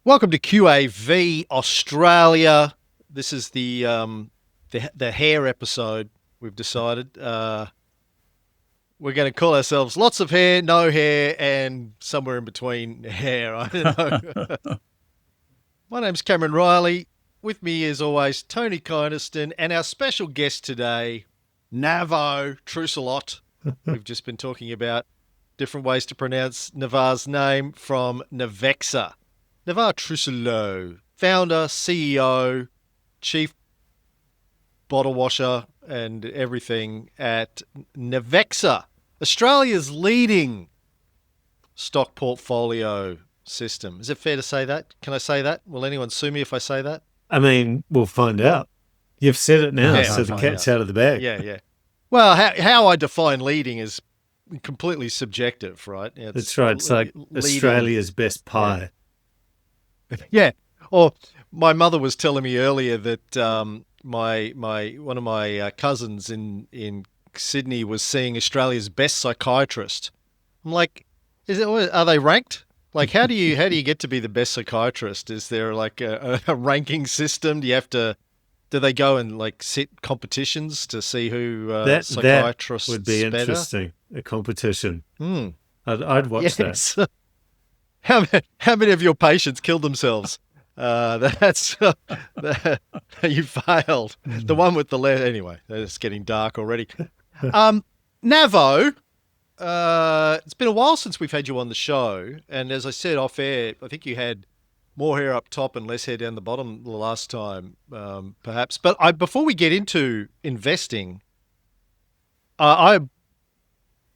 Welcome to QAV Australia. This is the hair episode. We've decided we're going to call ourselves lots of hair, no hair, and somewhere in between hair. I don't know. My name's Cameron Riley. With me, as always, Tony Kynaston, and our special guest today, Navarre Trousselot. We've just been talking about different ways to pronounce Navarre's name from Navexa. Navarre Trousselot, founder, CEO, chief bottle washer, and everything at Navexa, Australia's leading stock portfolio system. Is it fair to say that? Can I say that? Will anyone sue me if I say that? I mean, we'll find out. You've said it now, Yeah, so we'll the find cat's out. out of the bag. Yeah. Well, how I define leading is completely subjective, right? That's It's right. It's like leading. Australia's best Yeah. pie. Yeah. Or my mother was telling me earlier that my one of my cousins in Sydney was seeing Australia's best psychiatrist. I'm like, are they ranked? Like, how do you get to be the best psychiatrist? Is there like a ranking system? Do they go and like sit competitions to see who That would be psychiatrists better? interesting. A competition. Hmm. I'd watch that. Yes. How many of your patients killed themselves? That's you failed. The one with the letter. Anyway, it's getting dark already. Um, Navo, it's been a while since we've had you on the show, and as I said off air, I think you had more hair up top and less hair down the bottom the last time, perhaps. But before we get into investing, I've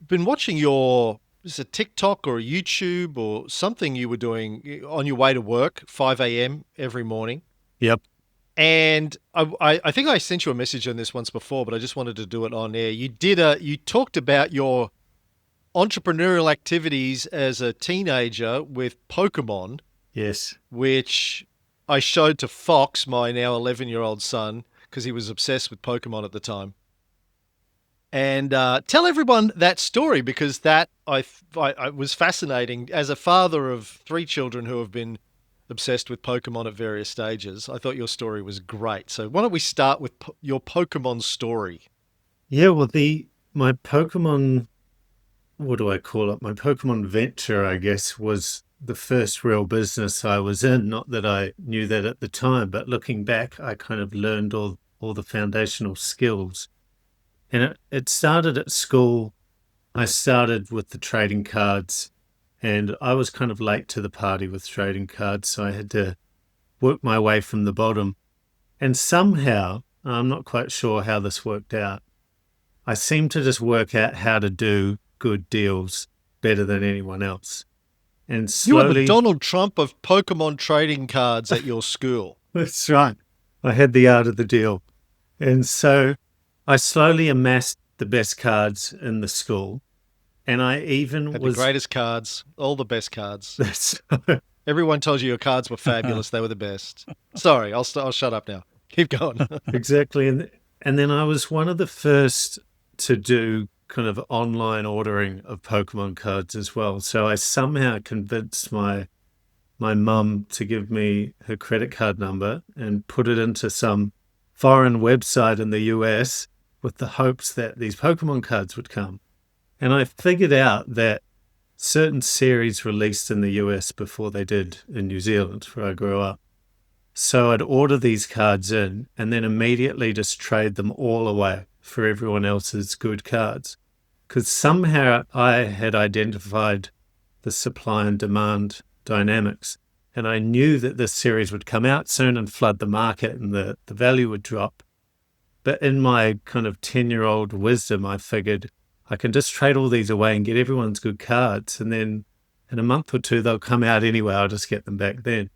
been watching your is it TikTok or YouTube or something you were doing on your way to work, 5 a.m. every morning. Yep. And I think I sent you a message on this once before, but I just wanted to do it on air. You talked about your entrepreneurial activities as a teenager with Pokemon, Yes. which I showed to Fox, my now 11-year-old son, because he was obsessed with Pokemon at the time. And tell everyone that story because I was fascinating. As a father of three children who have been obsessed with Pokemon at various stages, I thought your story was great. So why don't we start with your Pokemon story? Yeah. Well, the my Pokemon. What do I call it? My Pokemon venture, I guess, was the first real business I was in. Not that I knew that at the time, but looking back, I kind of learned all the foundational skills. And it started at school. I started with the trading cards, and I was kind of late to the party with trading cards, so I had to work my way from the bottom. And somehow, I'm not quite sure how this worked out, I seemed to just work out how to do good deals better than anyone else. And You were the slowly, Donald Trump of Pokemon trading cards at your school. that's right, I had the art of the deal. And so I slowly amassed the best cards in the school. And I even Had the was, greatest cards, all the best cards. that's Everyone tells you your cards were fabulous. They were the best. Sorry, I'll shut up now. Keep going. exactly. And then I was one of the first to do kind of online ordering of Pokemon cards as well. So I somehow convinced my mum to give me her credit card number and put it into some foreign website in the US with the hopes that these Pokemon cards would come. And I figured out that certain series released in the US before they did in New Zealand, where I grew up. So I'd order these cards in and then immediately just trade them all away for everyone else's good cards. Because somehow I had identified the supply and demand dynamics. And I knew that this series would come out soon and flood the market and the value would drop. But in my kind of 10-year-old wisdom, I figured I can just trade all these away and get everyone's good cards. And then in a month or two, they'll come out anyway. I'll just get them back then.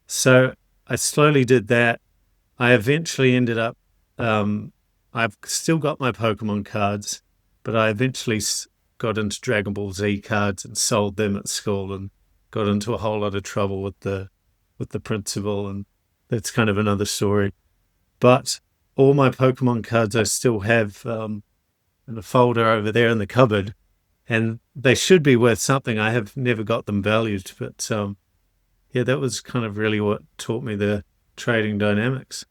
So I slowly did that. I eventually ended up, I've still got my Pokemon cards, but I eventually got into Dragon Ball Z cards and sold them at school and got into a whole lot of trouble with the principal, and that's kind of another story. But all my Pokemon cards I still have in a folder over there in the cupboard, and they should be worth something. I have never got them valued, but yeah, that was kind of really what taught me the trading dynamics.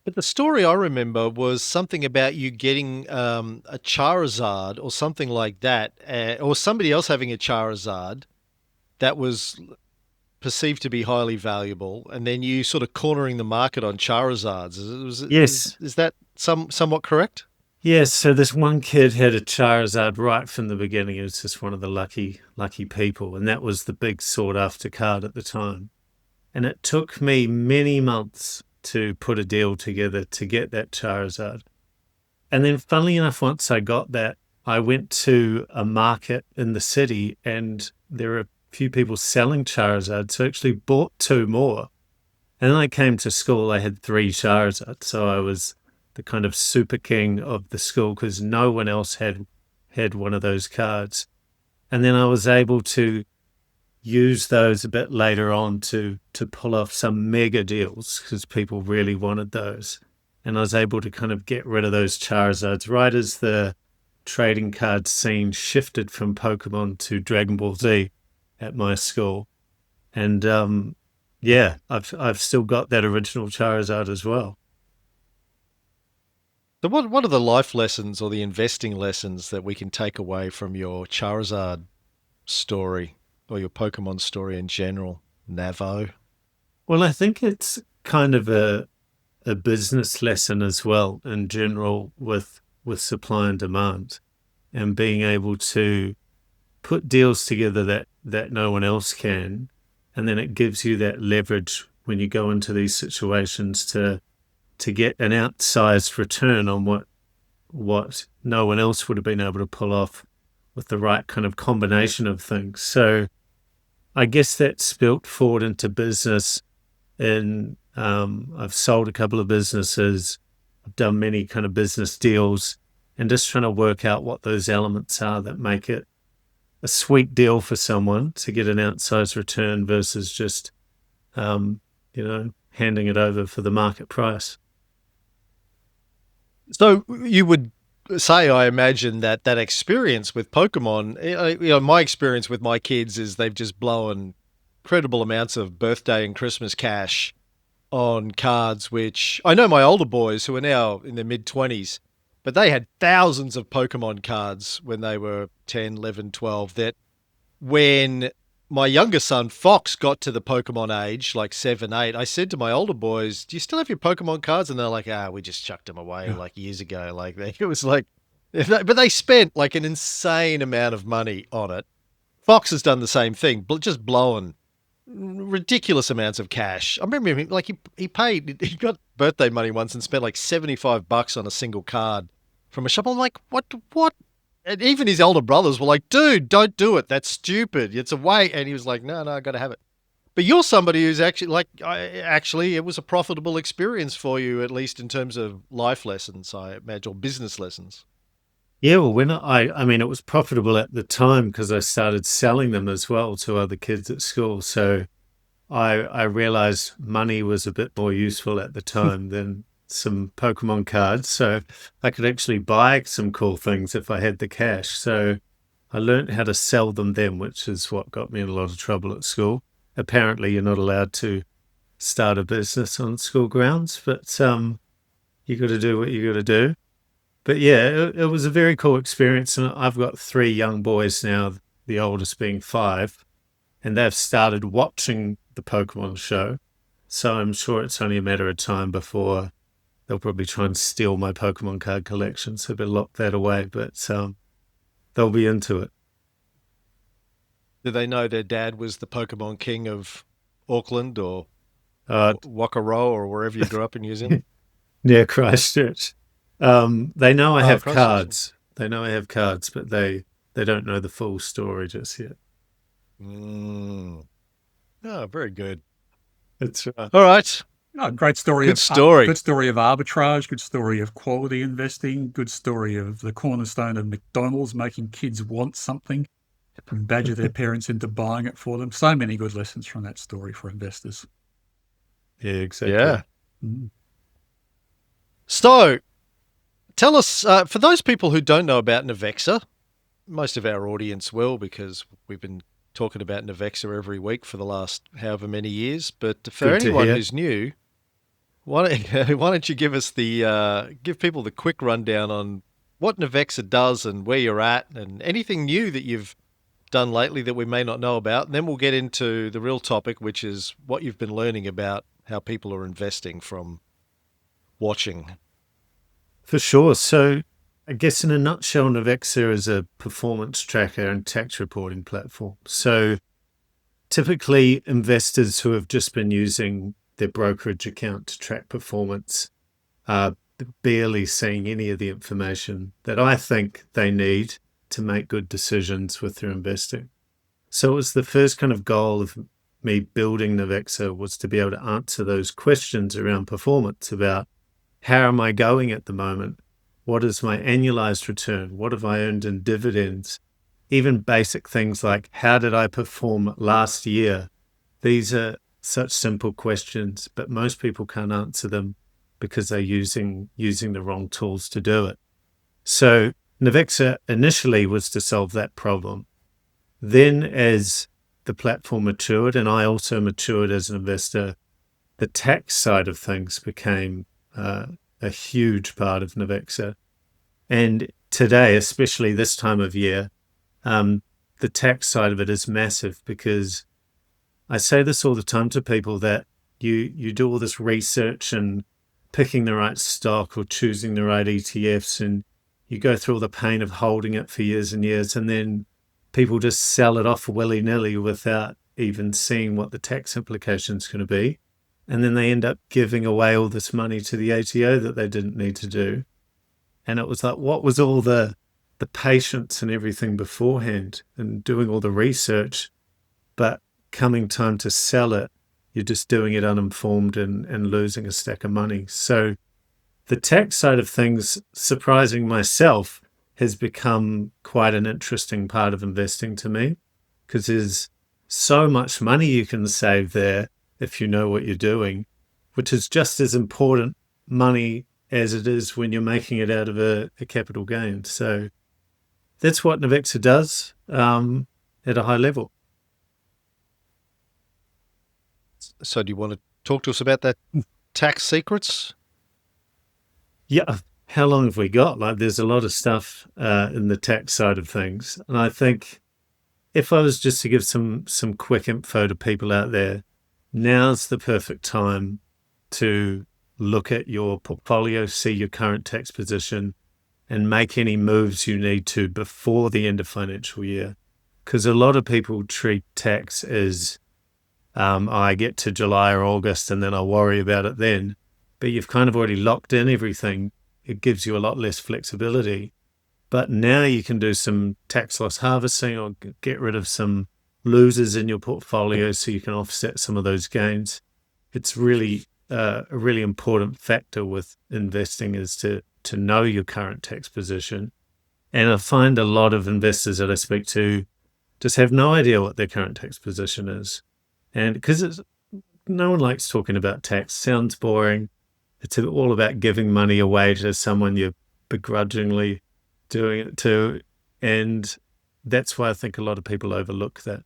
But the story I remember was something about you getting a Charizard or something like that, or somebody else having a Charizard that was perceived to be highly valuable, and then you sort of cornering the market on Charizards. Yes. Is that somewhat correct? Yes, so this one kid had a Charizard right from the beginning. He was just one of the lucky people, and that was the big sought after card at the time. And it took me many months to put a deal together to get that Charizard. And then, funnily enough, once I got that, I went to a market in the city, and there were a few people selling Charizards, so I actually bought two more. And then I came to school, I had three Charizards, so I was the kind of super king of the school because no one else had one of those cards. And then I was able to use those a bit later on to pull off some mega deals because people really wanted those. And I was able to kind of get rid of those Charizards right as the trading card scene shifted from Pokemon to Dragon Ball Z at my school. And yeah, I've still got that original Charizard as well. So what are the life lessons or the investing lessons that we can take away from your Charizard story or your Pokemon story in general, Navo? Well, I think it's kind of a business lesson as well in general with supply and demand and being able to put deals together that no one else can, and then it gives you that leverage when you go into these situations to get an outsized return on what no one else would have been able to pull off with the right kind of combination of things. So I guess that's spilt forward into business. And I've sold a couple of businesses. I've done many kind of business deals, and just trying to work out what those elements are that make it a sweet deal for someone to get an outsized return versus just, handing it over for the market price. So you would say, I imagine that experience with Pokemon, my experience with my kids is they've just blown incredible amounts of birthday and Christmas cash on cards, which I know my older boys who are now in their mid 20s, but they had thousands of Pokemon cards when they were 10, 11, 12. That when my younger son Fox got to the Pokemon age, like 7, 8, I said to my older boys, "Do you still have your Pokemon cards?" And they're like, "Ah, we just chucked them away Yeah. like years ago." Like it was like, but they spent like an insane amount of money on it. Fox has done the same thing, just blowing ridiculous amounts of cash. I remember him, like he got birthday money once and spent like $75 on a single card from a shop. I'm like, what? And even his older brothers were like, dude, don't do it. That's stupid. It's a way. And he was like, no, I got to have it. But you're somebody who's actually like, actually, it was a profitable experience for you, at least in terms of life lessons, I imagine, or business lessons. Yeah, well, when I mean, it was profitable at the time because I started selling them as well to other kids at school. So I realized money was a bit more useful at the time than some Pokemon cards. So I could actually buy some cool things if I had the cash. So I learned how to sell them then, which is what got me in a lot of trouble at school. Apparently, you're not allowed to start a business on school grounds, but you got to do what you got to do. But yeah, it was a very cool experience. And I've got three young boys now, the oldest being 5, and they've started watching the Pokemon show. So I'm sure it's only a matter of time before they'll probably try and steal my Pokemon card collection. So better lock that away. But they'll be into it. Do they know their dad was the Pokemon King of Auckland or Uh, Wakaroa or wherever you grew up in New Zealand? near Christchurch. They know I Oh, have Christchurch. cards. They know I have cards, but they don't know the full story just yet. Mm. Oh, very good. That's right. All right. Oh, great story Good of story. good story of arbitrage, good story of quality investing, good story of the cornerstone of McDonald's making kids want something and badger their parents into buying it for them. So many good lessons from that story for investors. Yeah, exactly. Yeah. Mm. So tell us, for those people who don't know about Navexa, most of our audience will because we've been talking about Navexa every week for the last however many years. But for Good to anyone hear. who's new, why don't you give us give people the quick rundown on what Navexa does and where you're at, and anything new that you've done lately that we may not know about. And then we'll get into the real topic, which is what you've been learning about how people are investing from watching. For sure. So I guess in a nutshell, Navexa is a performance tracker and tax reporting platform. So typically investors who have just been using their brokerage account to track performance are barely seeing any of the information that I think they need to make good decisions with their investing. So it was the first kind of goal of me building Navexa, was to be able to answer those questions around performance, about how am I going at the moment? What is my annualized return? What have I earned in dividends? Even basic things like, how did I perform last year? These are such simple questions, but most people can't answer them because they're using the wrong tools to do it. So Navexa initially was to solve that problem. Then as the platform matured, and I also matured as an investor, the tax side of things became a huge part of Navexa. And today, especially this time of year, the tax side of it is massive, because I say this all the time to people, that you do all this research and picking the right stock or choosing the right ETFs, and you go through all the pain of holding it for years and years, and then people just sell it off willy-nilly without even seeing what the tax implications is going to be. And then they end up giving away all this money to the ATO that they didn't need to do. And it was like, what was all the patience and everything beforehand and doing all the research, but coming time to sell it, you're just doing it uninformed and losing a stack of money. So the tax side of things, surprising myself, has become quite an interesting part of investing to me, because there's so much money you can save there if you know what you're doing, which is just as important money as it is when you're making it out of a capital gain. So that's what Navexa does at a high level. So do you want to talk to us about that tax secrets? Yeah. How long have we got? Like, there's a lot of stuff in the tax side of things. And I think if I was just to give some quick info to people out there, now's the perfect time to look at your portfolio, see your current tax position, and make any moves you need to before the end of financial year. Because a lot of people treat tax as, I get to July or August and then I'll worry about it then. But you've kind of already locked in everything. It gives you a lot less flexibility. But now you can do some tax loss harvesting, or get rid of some losers in your portfolio so you can offset some of those gains. It's really a really important factor with investing, is to know your current tax position. And I find a lot of investors that I speak to just have no idea what their current tax position is. And because no one likes talking about tax, sounds boring. It's all about giving money away to someone you're begrudgingly doing it to. And that's why I think a lot of people overlook that.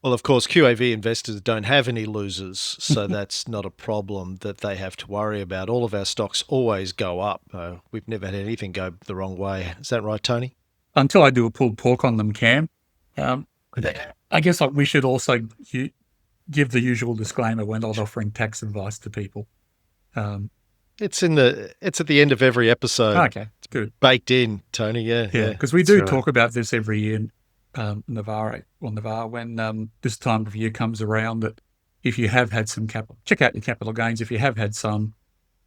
Well, of course, QAV investors don't have any losers, so that's not a problem that they have to worry about. All of our stocks always go up. We've never had anything go the wrong way. Is that right, Tony? Until I do a pulled pork on them, Cam. I guess we should also give the usual disclaimer: we're not offering tax advice to people. It's at the end of every episode. Okay, good. Baked in, Tony. Yeah. Because we do talk about this every year, Navarre, when this time of year comes around, that if you have had some capital, check out your capital gains. If you have had some,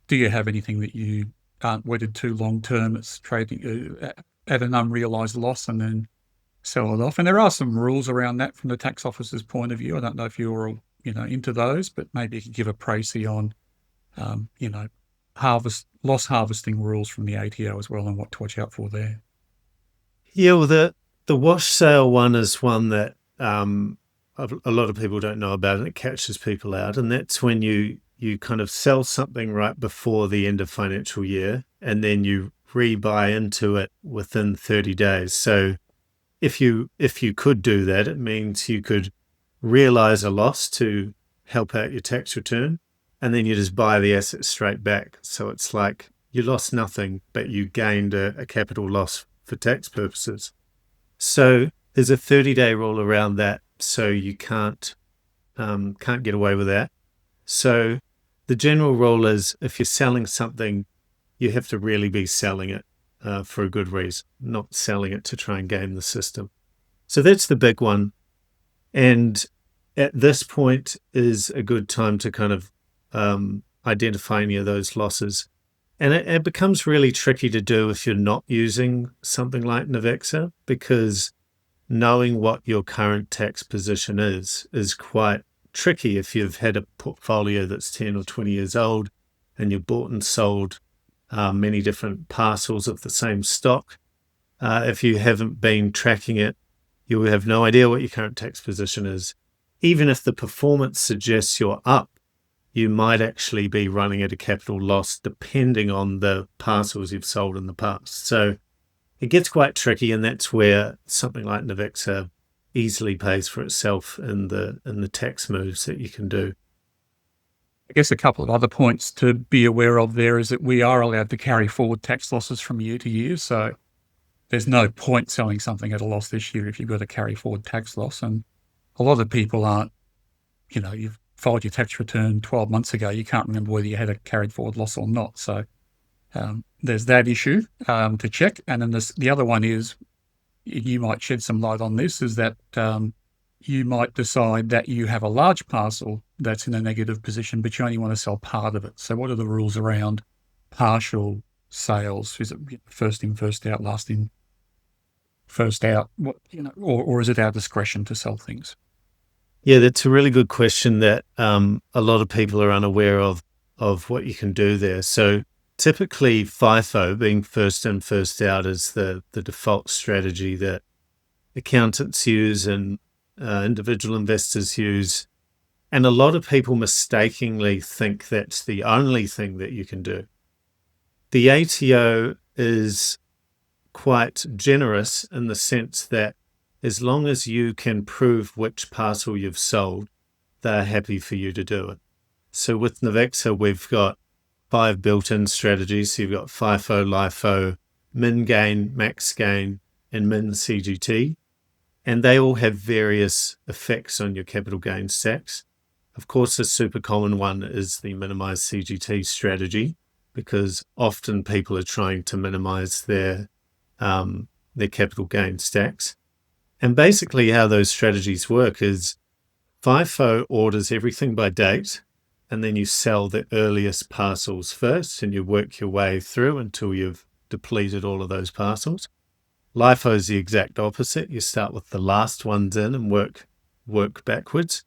do you have anything that you aren't wedded to long term? It's trading at an unrealized loss, and then sell it off. And there are some rules around that from the tax officer's point of view. I don't know if you're all, into those, but maybe you could give a précis on, loss harvesting rules from the ATO as well, and what to watch out for there. Yeah, well, the wash sale one is one that a lot of people don't know about, and it catches people out. And that's when you kind of sell something right before the end of financial year, and then you rebuy into it within 30 days. So if you could do that, it means you could realize a loss to help out your tax return, and then you just buy the asset straight back. So it's like you lost nothing, but you gained a capital loss for tax purposes. So there's a 30-day rule around that, so you can't get away with that. So the general rule is if you're selling something, you have to really be selling it for a good reason, not selling it to try and game the system. So that's the big one. And at this point is a good time to kind of identify any of those losses. And it becomes really tricky to do if you're not using something like Navexa, because knowing what your current tax position is quite tricky if you've had a portfolio that's 10 or 20 years old and you've bought and sold many different parcels of the same stock. If you haven't been tracking it, you will have no idea what your current tax position is. Even if the performance suggests you're up, you might actually be running at a capital loss depending on the parcels you've sold in the past. So it gets quite tricky, and that's where something like Navexa easily pays for itself in the tax moves that you can do. I guess a couple of other points to be aware of there is that we are allowed to carry forward tax losses from year to year. So there's no point selling something at a loss this year if you've got a carry forward tax loss. And a lot of people aren't, you've filed your tax return 12 months ago, you can't remember whether you had a carried forward loss or not. So there's that issue to check. And then the other one is, you might shed some light on this, is that you might decide that you have a large parcel that's in a negative position, but you only want to sell part of it. So what are the rules around partial sales? Is it first in, first out, last in, first out? Or is it our discretion to sell things? Yeah, that's a really good question that a lot of people are unaware of what you can do there. So typically FIFO, being first in, first out, is the default strategy that accountants use and individual investors use. And a lot of people mistakenly think that's the only thing that you can do. The ATO is quite generous in the sense that as long as you can prove which parcel you've sold, they're happy for you to do it. So with Navexa, we've got 5 built-in strategies. So you've got FIFO, LIFO, min gain, max gain, and min CGT. And they all have various effects on your capital gains tax. Of course, the super common one is the minimize CGT strategy, because often people are trying to minimize their capital gains tax. And basically how those strategies work is FIFO orders everything by date, and then you sell the earliest parcels first, and you work your way through until you've depleted all of those parcels. LIFO is the exact opposite. You start with the last ones in and work backwards.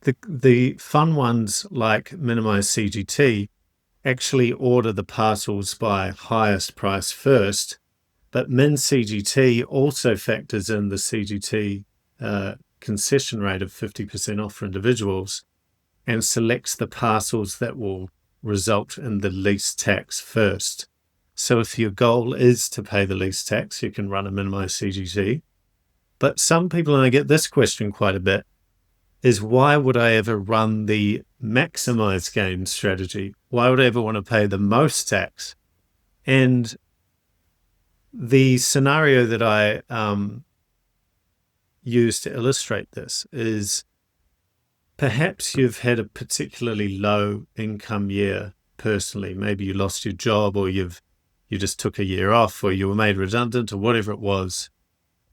The fun ones like minimize CGT actually order the parcels by highest price first, but min CGT also factors in the CGT concession rate of 50% off for individuals and selects the parcels that will result in the least tax first. So if your goal is to pay the least tax, you can run a minimize CGT. But some people, and I get this question quite a bit, is why would I ever run the maximize gain strategy? Why would I ever want to pay the most tax? And the scenario that I use to illustrate this is perhaps you've had a particularly low income year personally. Maybe you lost your job, or you just took a year off, or you were made redundant, or whatever it was.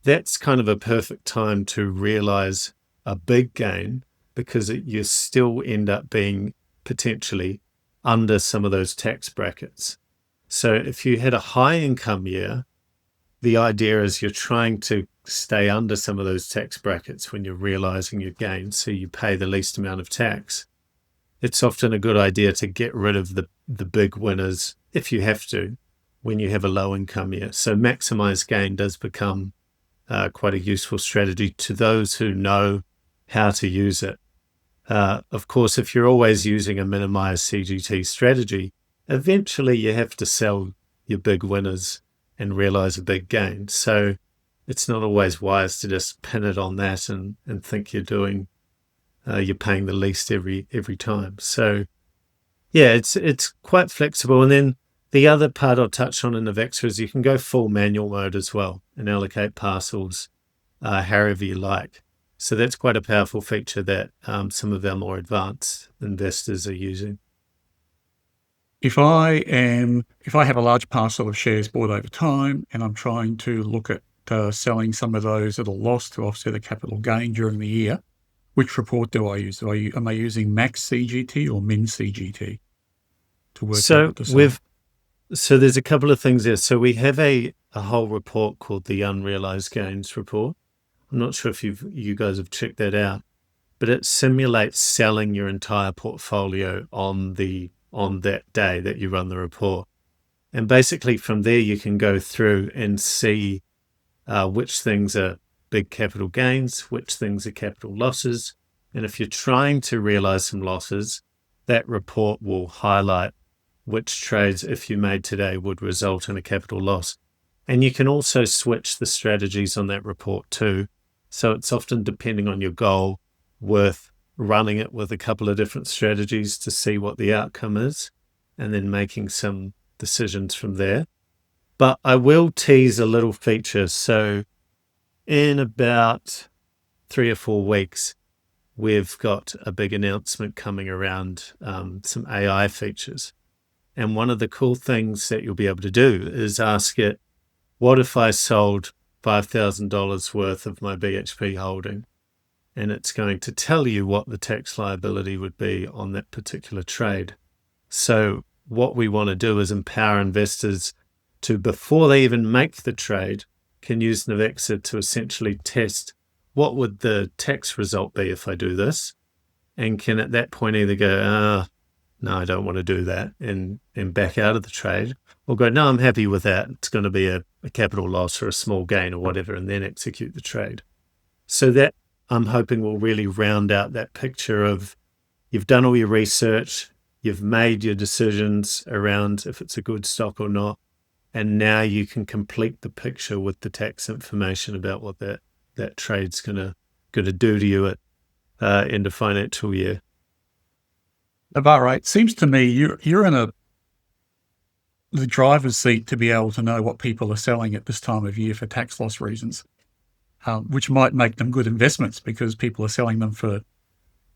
That's kind of a perfect time to realize a big gain, because you still end up being potentially under some of those tax brackets. So if you had a high income year, the idea is you're trying to stay under some of those tax brackets when you're realizing your gains, so you pay the least amount of tax. It's often a good idea to get rid of the big winners, if you have to, when you have a low income year. So maximize gain does become quite a useful strategy to those who know how to use it. Of course, if you're always using a minimize CGT strategy, eventually you have to sell your big winners and realize a big gain. So it's not always wise to just pin it on that and think you're paying the least every time. So yeah, it's quite flexible. And then the other part I'll touch on in Navexa is you can go full manual mode as well and allocate parcels however you like. So that's quite a powerful feature that some of our more advanced investors are using. If I have a large parcel of shares bought over time and I'm trying to look at selling some of those at a loss to offset a capital gain during the year, which report do I use? Am I using max CGT or min CGT to work out what to sell? So there's a couple of things there. So we have a whole report called the Unrealized Gains Report. I'm not sure if you guys have checked that out, but it simulates selling your entire portfolio on that day that you run the report. And basically from there you can go through and see which things are big capital gains, which things are capital losses. And if you're trying to realize some losses, that report will highlight which trades, if you made today, would result in a capital loss. And you can also switch the strategies on that report too. So it's often, depending on your goal, worth running it with a couple of different strategies to see what the outcome is and then making some decisions from there. But I will tease a little feature. So in about 3 or 4 weeks, we've got a big announcement coming around some AI features. And one of the cool things that you'll be able to do is ask it, what if I sold $5,000 worth of my BHP holding? And it's going to tell you what the tax liability would be on that particular trade. So what we want to do is empower investors to, before they even make the trade, can use Navexa to essentially test what would the tax result be if I do this, and can at that point either go, no, I don't want to do that, and back out of the trade, or go, no, I'm happy with that. It's going to be a capital loss or a small gain or whatever, and then execute the trade. So that, I'm hoping, will really round out that picture of you've done all your research, you've made your decisions around if it's a good stock or not, and now you can complete the picture with the tax information about what that trade's gonna do to you at end of financial year. About right. Seems to me you're in the driver's seat to be able to know what people are selling at this time of year for tax loss reasons, which might make them good investments because people are selling them for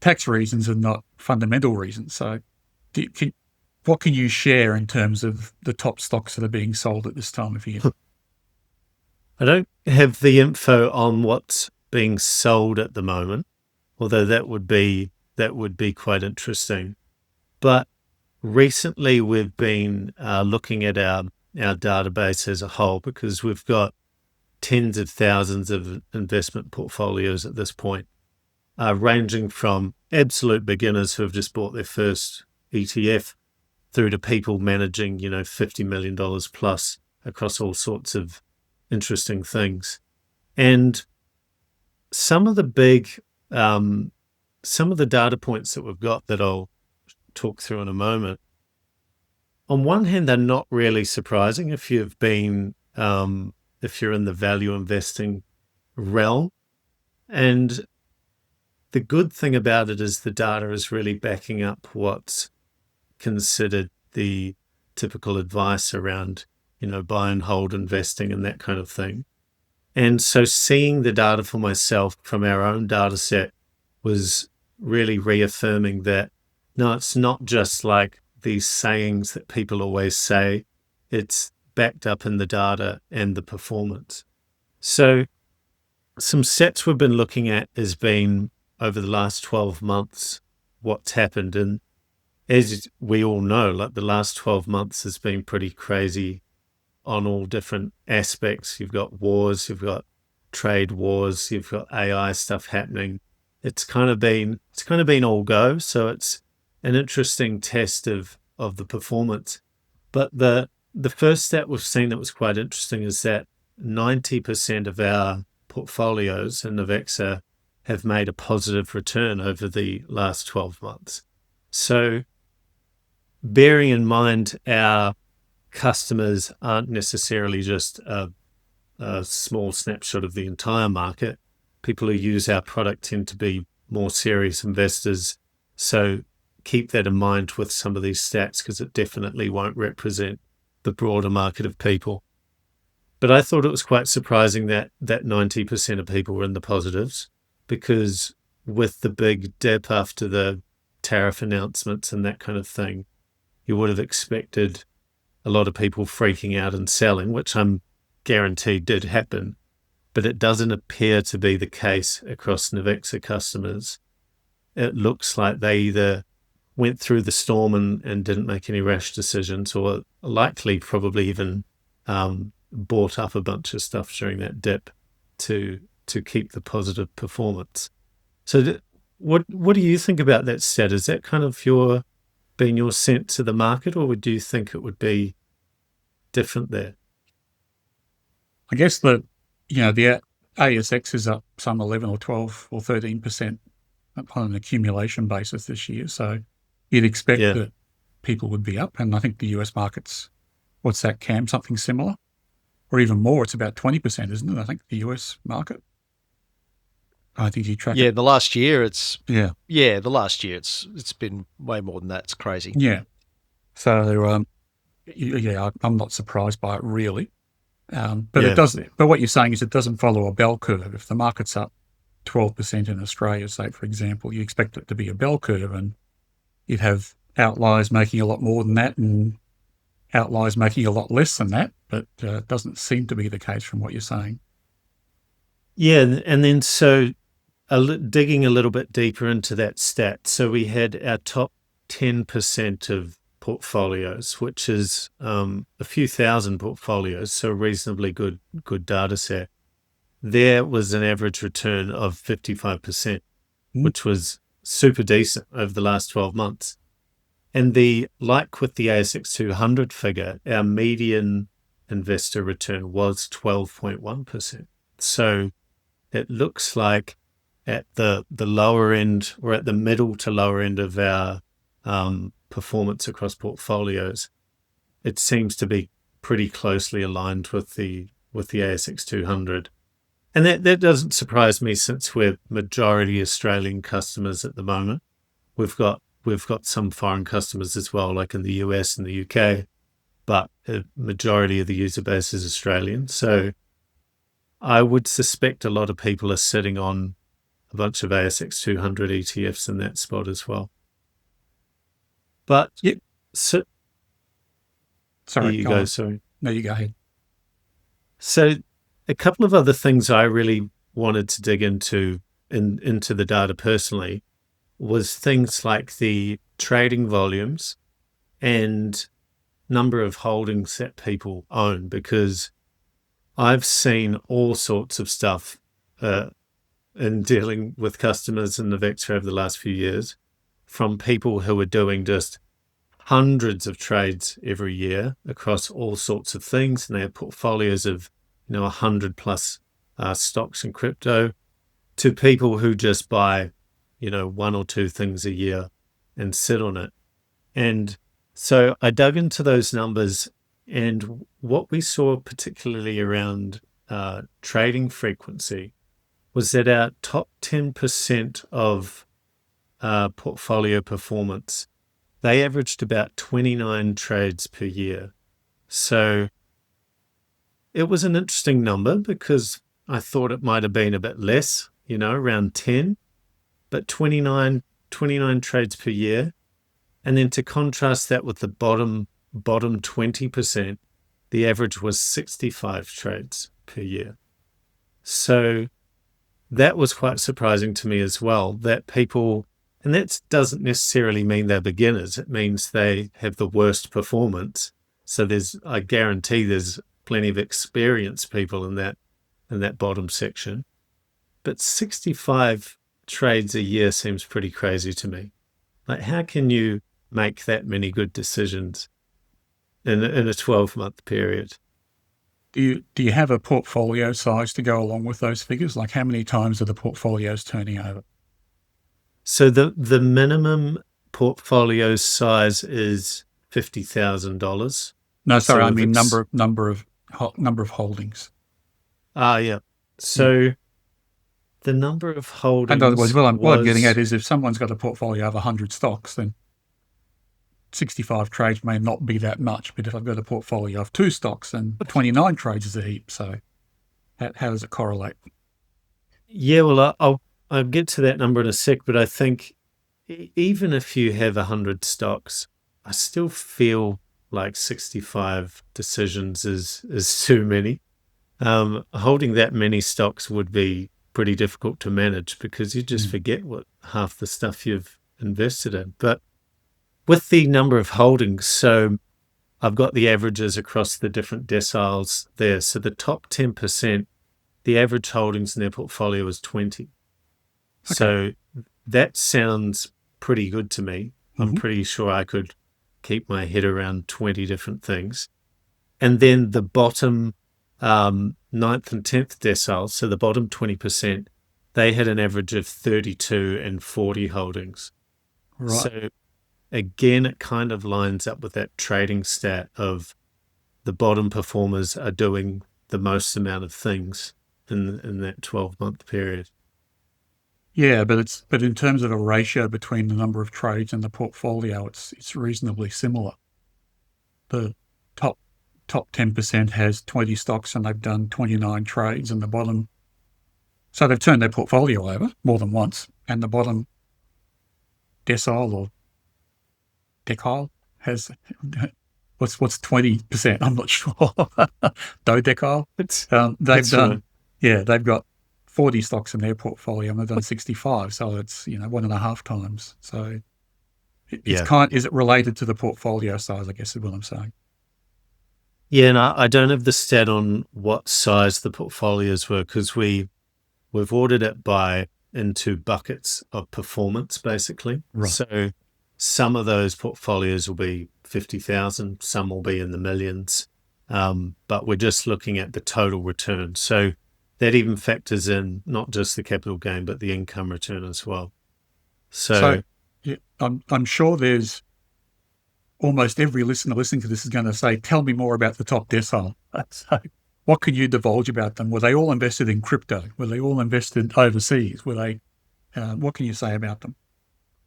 tax reasons and not fundamental reasons. So what can you share in terms of the top stocks that are being sold at this time of year? I don't have the info on what's being sold at the moment, although that would be quite interesting. But recently we've been looking at our database as a whole, because we've got tens of thousands of investment portfolios at this point, ranging from absolute beginners who have just bought their first ETF through to people managing, $50 million plus across all sorts of interesting things. And some of the data points that we've got that I'll talk through in a moment, on one hand, they're not really surprising if you've been, if you're in the value investing realm. And the good thing about it is the data is really backing up what's considered the typical advice around, buy and hold investing and that kind of thing. And so seeing the data for myself from our own data set was really reaffirming that, no, it's not just like these sayings that people always say, it's backed up in the data and the performance. So some sets we've been looking at has been over the last 12 months, what's happened. And as we all know, like the last 12 months has been pretty crazy on all different aspects. You've got wars, you've got trade wars, you've got AI stuff happening. It's kind of been all go. So it's an interesting test of the performance. But the first stat we've seen that was quite interesting is that 90% of our portfolios in Navexa have made a positive return over the last 12 months. So bearing in mind our customers aren't necessarily just a a small snapshot of the entire market. People who use our product tend to be more serious investors. So keep that in mind with some of these stats, because it definitely won't represent the broader market of people. But I thought it was quite surprising that 90% of people were in the positives, because with the big dip after the tariff announcements and that kind of thing, you would have expected a lot of people freaking out and selling, which I'm guaranteed did happen. But it doesn't appear to be the case across Navexa customers. It looks like they either went through the storm and didn't make any rash decisions, or likely probably even bought up a bunch of stuff during that dip to keep the positive performance. So what do you think about that stat? Is that kind of been your sense of the market, or do you think it would be different there? I guess the ASX is up some 11 or 12 or 13% on an accumulation basis this year. So you'd expect that people would be up. And I think the US market's, what's that, Cam? Something similar? Or even more. It's about 20%, isn't it? I think the US market. I think you track it. The last year it's the last year it's been way more than that. It's crazy. Yeah. So I'm not surprised by it really. But it doesn't. But what you're saying is it doesn't follow a bell curve. If the market's up 12% in Australia, say for example, you expect it to be a bell curve, and you'd have outliers making a lot more than that and outliers making a lot less than that. But it doesn't seem to be the case from what you're saying. Yeah, and then so digging a little bit deeper into that stat. So we had our top 10% of portfolios, which is a few thousand portfolios, so a reasonably good data set. There was an average return of 55%, which was super decent over the last 12 months. And like with the ASX 200 figure, our median investor return was 12.1%. So it looks like at the lower end, or at the middle to lower end of our performance across portfolios, it seems to be pretty closely aligned with the ASX 200. And that doesn't surprise me, since we're majority Australian customers at the moment. We've got some foreign customers as well, like in the US and the UK, but a majority of the user base is Australian. So I would suspect a lot of people are sitting on a bunch of ASX 200 ETFs in that spot as well. But sorry, you go. Sorry. No, you go ahead. So a couple of other things I really wanted to dig into the data personally was things like the trading volumes and number of holdings that people own, because I've seen all sorts of stuff in dealing with customers in Navexa over the last few years, from people who are doing just hundreds of trades every year across all sorts of things, and they have portfolios of 100 plus stocks in crypto, to people who just buy one or two things a year and sit on it. And so I dug into those numbers, and what we saw particularly around trading frequency was that our top 10% of portfolio performance, they averaged about 29 trades per year. So it was an interesting number, because I thought it might have been a bit less, around 10, but 29 trades per year. And then to contrast that with the bottom 20%, the average was 65 trades per year. So that was quite surprising to me as well, that people, and that doesn't necessarily mean they're beginners. It means they have the worst performance. So I guarantee there's plenty of experienced people in that bottom section. But 65 trades a year seems pretty crazy to me. Like, how can you make that many good decisions in a 12-month period? Do you have a portfolio size to go along with those figures? Like, how many times are the portfolios turning over? So the minimum portfolio size is $50,000. No, sorry, So I mean it's number of holdings. Yeah. Yeah. So the number of In other words, holdings what I'm getting was, at is if someone's got a portfolio of 100 stocks, then 65 trades may not be that much. But if I've got a portfolio of 2 stocks, then 29 trades is a heap. So how does it correlate? yeah, well, I'll get to that number in a sec, but I think even if you have 100 stocks, I still feel like 65 decisions is too many. Holding that many stocks would be pretty difficult to manage because you just forget what half the stuff you've invested in. But with the number of holdings, so I've got the averages across the different deciles there. So the top 10%, the average holdings in their portfolio is 20. Okay. So that sounds pretty good to me. I'm Mhm. pretty sure I could keep my head around 20 different things. And then the bottom ninth and 10th decile, so the bottom 20%, they had an average of 32 and 40 holdings. Right. So again, it kind of lines up with that trading stat of the bottom performers are doing the most amount of things in that 12-month period. Yeah, but in terms of a ratio between the number of trades and the portfolio, it's reasonably similar. The top 10% has 20 stocks and they've done 29 trades, and the bottom, so they've turned their portfolio over more than once, and the bottom decile or decile has what's 20%? I'm not sure. Dodecile. They've got 40 stocks in their portfolio and they've done 65. So it's 1.5 times. So is it related to the portfolio size, I guess is what I'm saying. Yeah, and I don't have the stat on what size the portfolios were because we've ordered it into buckets of performance, basically. Right. So some of those portfolios will be 50,000, some will be in the millions, but we're just looking at the total return. So that even factors in not just the capital gain, but the income return as well. So yeah, I'm sure there's almost every listener listening to this is going to say, tell me more about the top decile. So what can you divulge about them? Were they all invested in crypto? Were they all invested overseas? What can you say about them?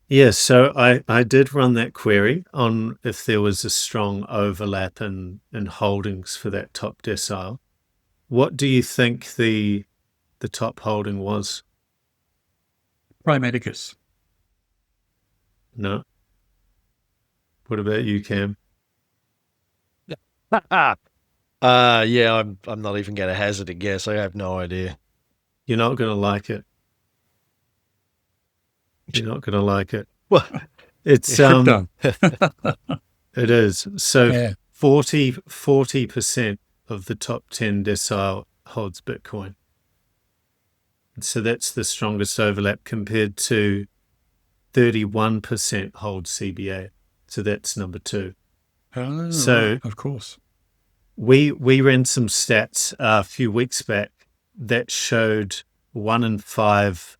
yeah, so I did run that query on if there was a strong overlap in holdings for that top decile. What do you think the top holding was? Pro Medicus. No. What about you, Cam? Yeah, I'm not even going to hazard a guess. I have no idea. You're not going to like it. You're not going to like it. Well, It's crypto. It is. So Yeah. 40% of the top 10 decile holds Bitcoin. So that's the strongest overlap compared to 31% hold CBA. So that's number 2. Oh, So right, of course. we ran some stats a few weeks back that showed 1 in 5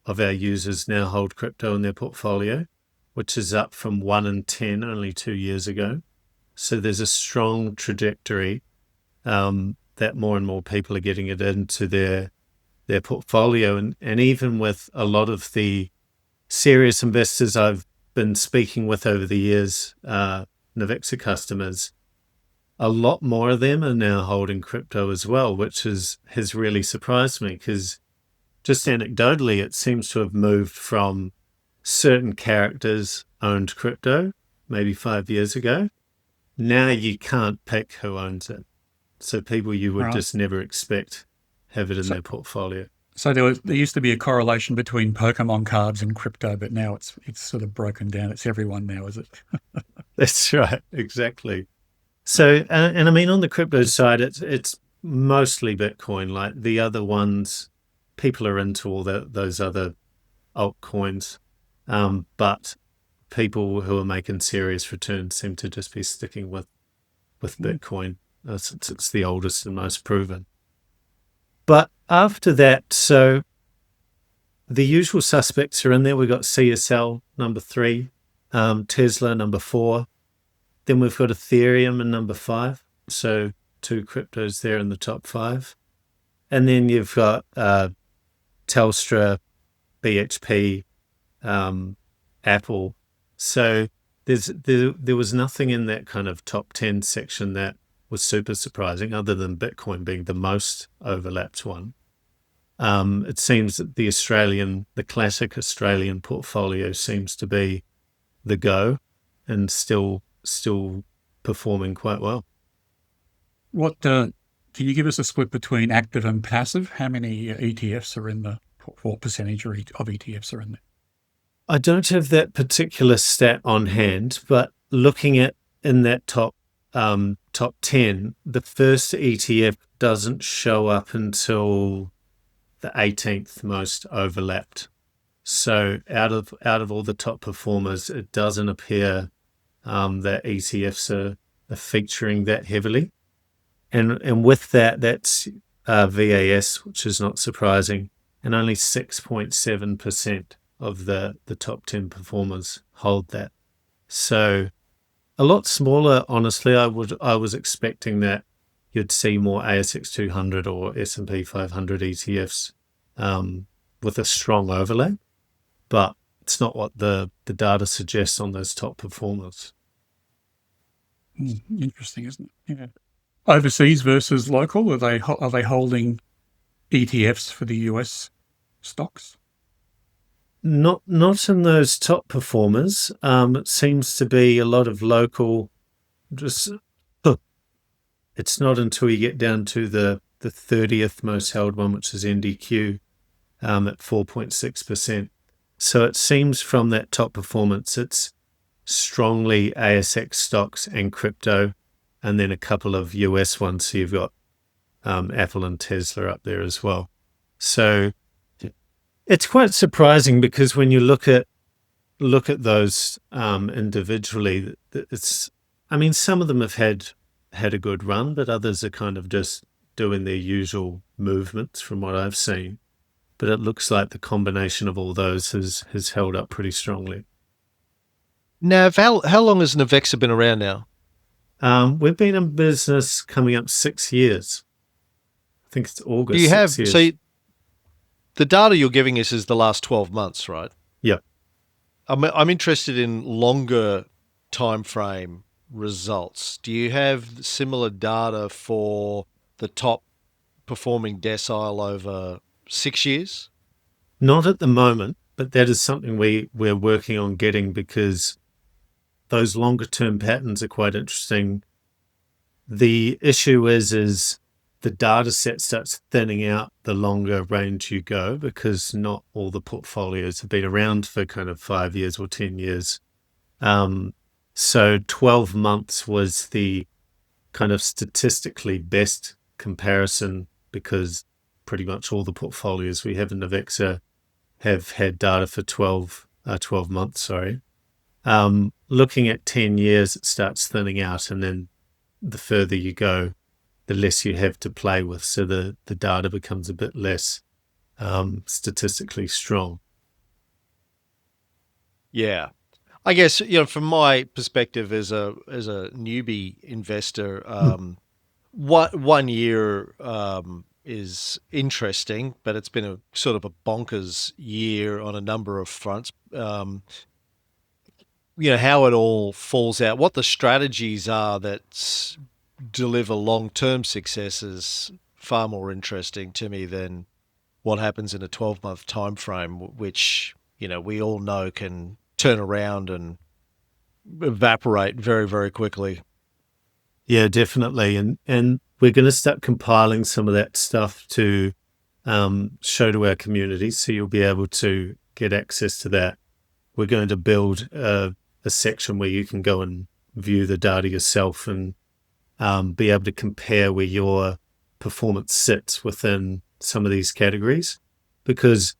of our users now hold crypto in their portfolio, which is up from 1 in 10 only 2 years ago. So there's a strong trajectory that more and more people are getting it into their portfolio. And even with a lot of the serious investors I've been speaking with over the years, Navexa customers, a lot more of them are now holding crypto as well, which has really surprised me because just anecdotally, it seems to have moved from certain characters owned crypto maybe 5 years ago. Now you can't pick who owns it. So people you would just never expect have it in their portfolio. So there used to be a correlation between Pokemon cards and crypto, but now it's sort of broken down. It's everyone now, is it? That's right, exactly. So, and I mean, on the crypto side, it's mostly Bitcoin. Like the other ones, people are into all those other altcoins, but people who are making serious returns seem to just be sticking with Bitcoin since it's the oldest and most proven. But after that, so the usual suspects are in there. We've got CSL number 3, Tesla number 4. Then we've got Ethereum in number 5. So 2 cryptos there in the top 5. and then you've got Telstra, BHP, Apple. So there was nothing in that kind of top 10 section that was super surprising, other than Bitcoin being the most overlapped one. It seems that the classic Australian portfolio seems to be the go, and still performing quite well. What can you give us a split between active and passive? How many ETFs are in the what percentage of ETFs are in there? I don't have that particular stat on hand, but looking at in that top 10, the first ETF doesn't show up until the 18th most overlapped. So out of all the top performers, it doesn't appear that ETFs are featuring that heavily. And with that, that's VAS, which is not surprising, and only 6.7% of the top 10 performers hold that. So a lot smaller, honestly. I was expecting that you'd see more ASX 200 or S&P 500 ETFs with a strong overlap, but it's not what the data suggests on those top performers. Interesting, isn't it? Yeah. Overseas versus local, are they holding ETFs for the US stocks? Not in those top performers. It seems to be a lot of local. Just it's not until you get down to the 30th most held one, which is NDQ, at 4.6%. So it seems from that top performance, it's strongly ASX stocks and crypto, and then a couple of US ones. So you've got Apple and Tesla up there as well. So it's quite surprising, because when you look at those individually, some of them have had a good run, but others are kind of just doing their usual movements from what I've seen. But it looks like the combination of all those has held up pretty strongly. Nav, how long has Navexa been around now? We've been in business coming up 6 years. I think it's August. Do you have 6 years. so the data you're giving us is the last 12 months, right? Yeah. I'm interested in longer time frame results. Do you have similar data for the top performing decile over 6 years? Not at the moment, but that is something we're working on getting, because those longer term patterns are quite interesting. The issue is the data set starts thinning out the longer range you go, because not all the portfolios have been around for kind of 5 years or 10 years. So 12 months was the kind of statistically best comparison, because pretty much all the portfolios we have in Navexa have had data for 12 months, sorry. Looking at 10 years, it starts thinning out, and then the further you go, the less you have to play with. So the data becomes a bit less statistically strong. Yeah. I guess, from my perspective as a newbie investor, 1 year is interesting, but it's been a sort of a bonkers year on a number of fronts. How it all falls out, what the strategies are that deliver long-term success is far more interesting to me than what happens in a 12-month time frame, which, we all know can turn around and evaporate very, very quickly. Yeah, definitely. And we're going to start compiling some of that stuff to show to our community, so you'll be able to get access to that. We're going to build a section where you can go and view the data yourself and be able to compare where your performance sits within some of these categories. Because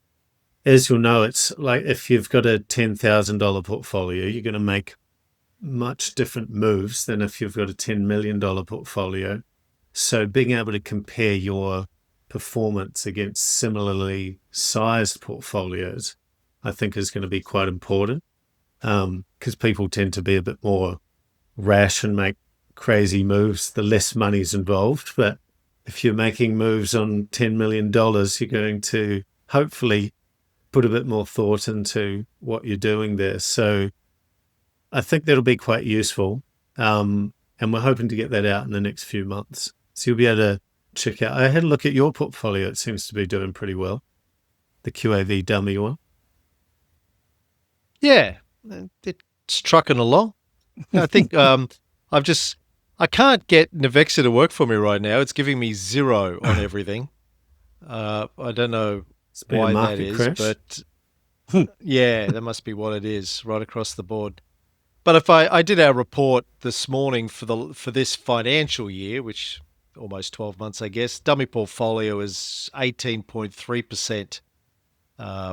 as you'll know, it's like if you've got a $10,000 portfolio, you're going to make much different moves than if you've got a $10 million portfolio. So being able to compare your performance against similarly sized portfolios, I think, is going to be quite important, because people tend to be a bit more rash and make crazy moves the less money's involved. But if you're making moves on $10 million, you're going to hopefully put a bit more thought into what you're doing there. So I think that'll be quite useful. And we're hoping to get that out in the next few months. So you'll be able to check out. I had a look at your portfolio. It seems to be doing pretty well. The QAV dummy one. Yeah, it's trucking along. I think I can't get Navexa to work for me right now. It's giving me 0 on everything. I don't know It's been a why that market is, crash. but yeah, that must be what it is right across the board. But if I did our report this morning for this financial year, which almost 12 months, I guess, dummy portfolio is 18.3%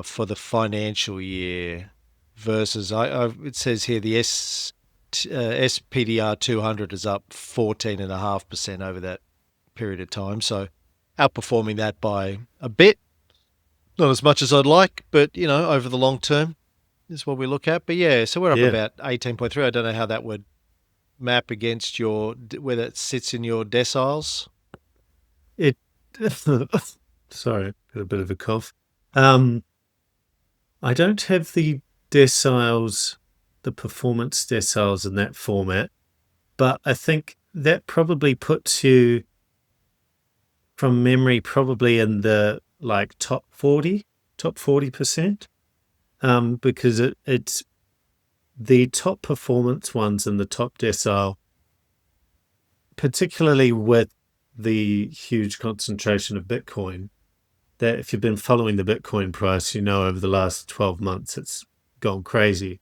for the financial year versus it says here the SPDR 200 is up 14.5% over that period of time. So outperforming that by a bit, not as much as I'd like, but over the long term is what we look at. But yeah, so we're up about 18.3. I don't know how that would map against where that sits in your deciles. Sorry, got a bit of a cough. I don't have the deciles, the performance deciles in that format, but I think that probably puts you, from memory, probably in the top 40%, because it's the top performance ones in the top decile, particularly with the huge concentration of Bitcoin, that if you've been following the Bitcoin price, over the last 12 months, it's gone crazy.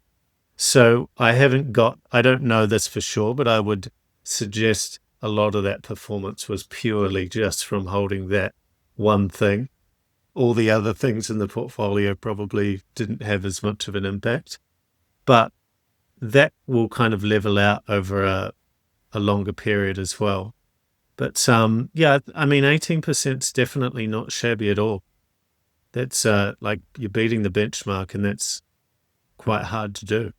So I don't know this for sure, but I would suggest a lot of that performance was purely just from holding that one thing. All the other things in the portfolio probably didn't have as much of an impact, but that will kind of level out over a longer period as well. But 18% is definitely not shabby at all. That's you're beating the benchmark, and that's quite hard to do.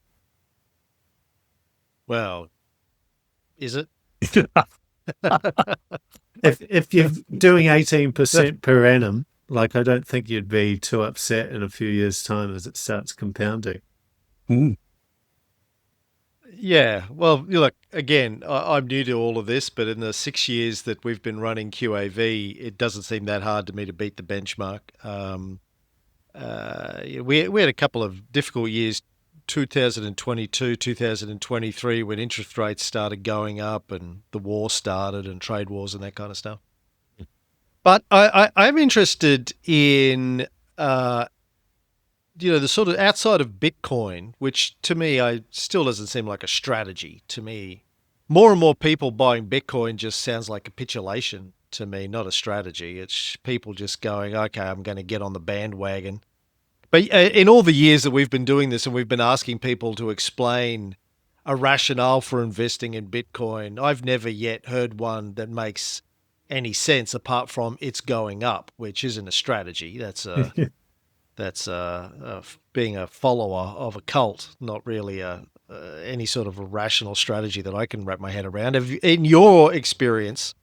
Well, is it? If you're doing 18% per annum, I don't think you'd be too upset in a few years' time as it starts compounding. Yeah, well, look, again, I'm new to all of this, but in the 6 years that we've been running QAV, it doesn't seem that hard to me to beat the benchmark. We had a couple of difficult years, 2022, 2023, when interest rates started going up and the war started and trade wars and that kind of stuff. But I'm interested in the sort of outside of Bitcoin, which to me still doesn't seem like a strategy to me. More and more people buying Bitcoin just sounds like capitulation to me, not a strategy. It's people just going, okay, I'm going to get on the bandwagon. But in all the years that we've been doing this and we've been asking people to explain a rationale for investing in Bitcoin, I've never yet heard one that makes any sense apart from it's going up, which isn't a strategy. That's being a follower of a cult, not really any sort of a rational strategy that I can wrap my head around. In your experience,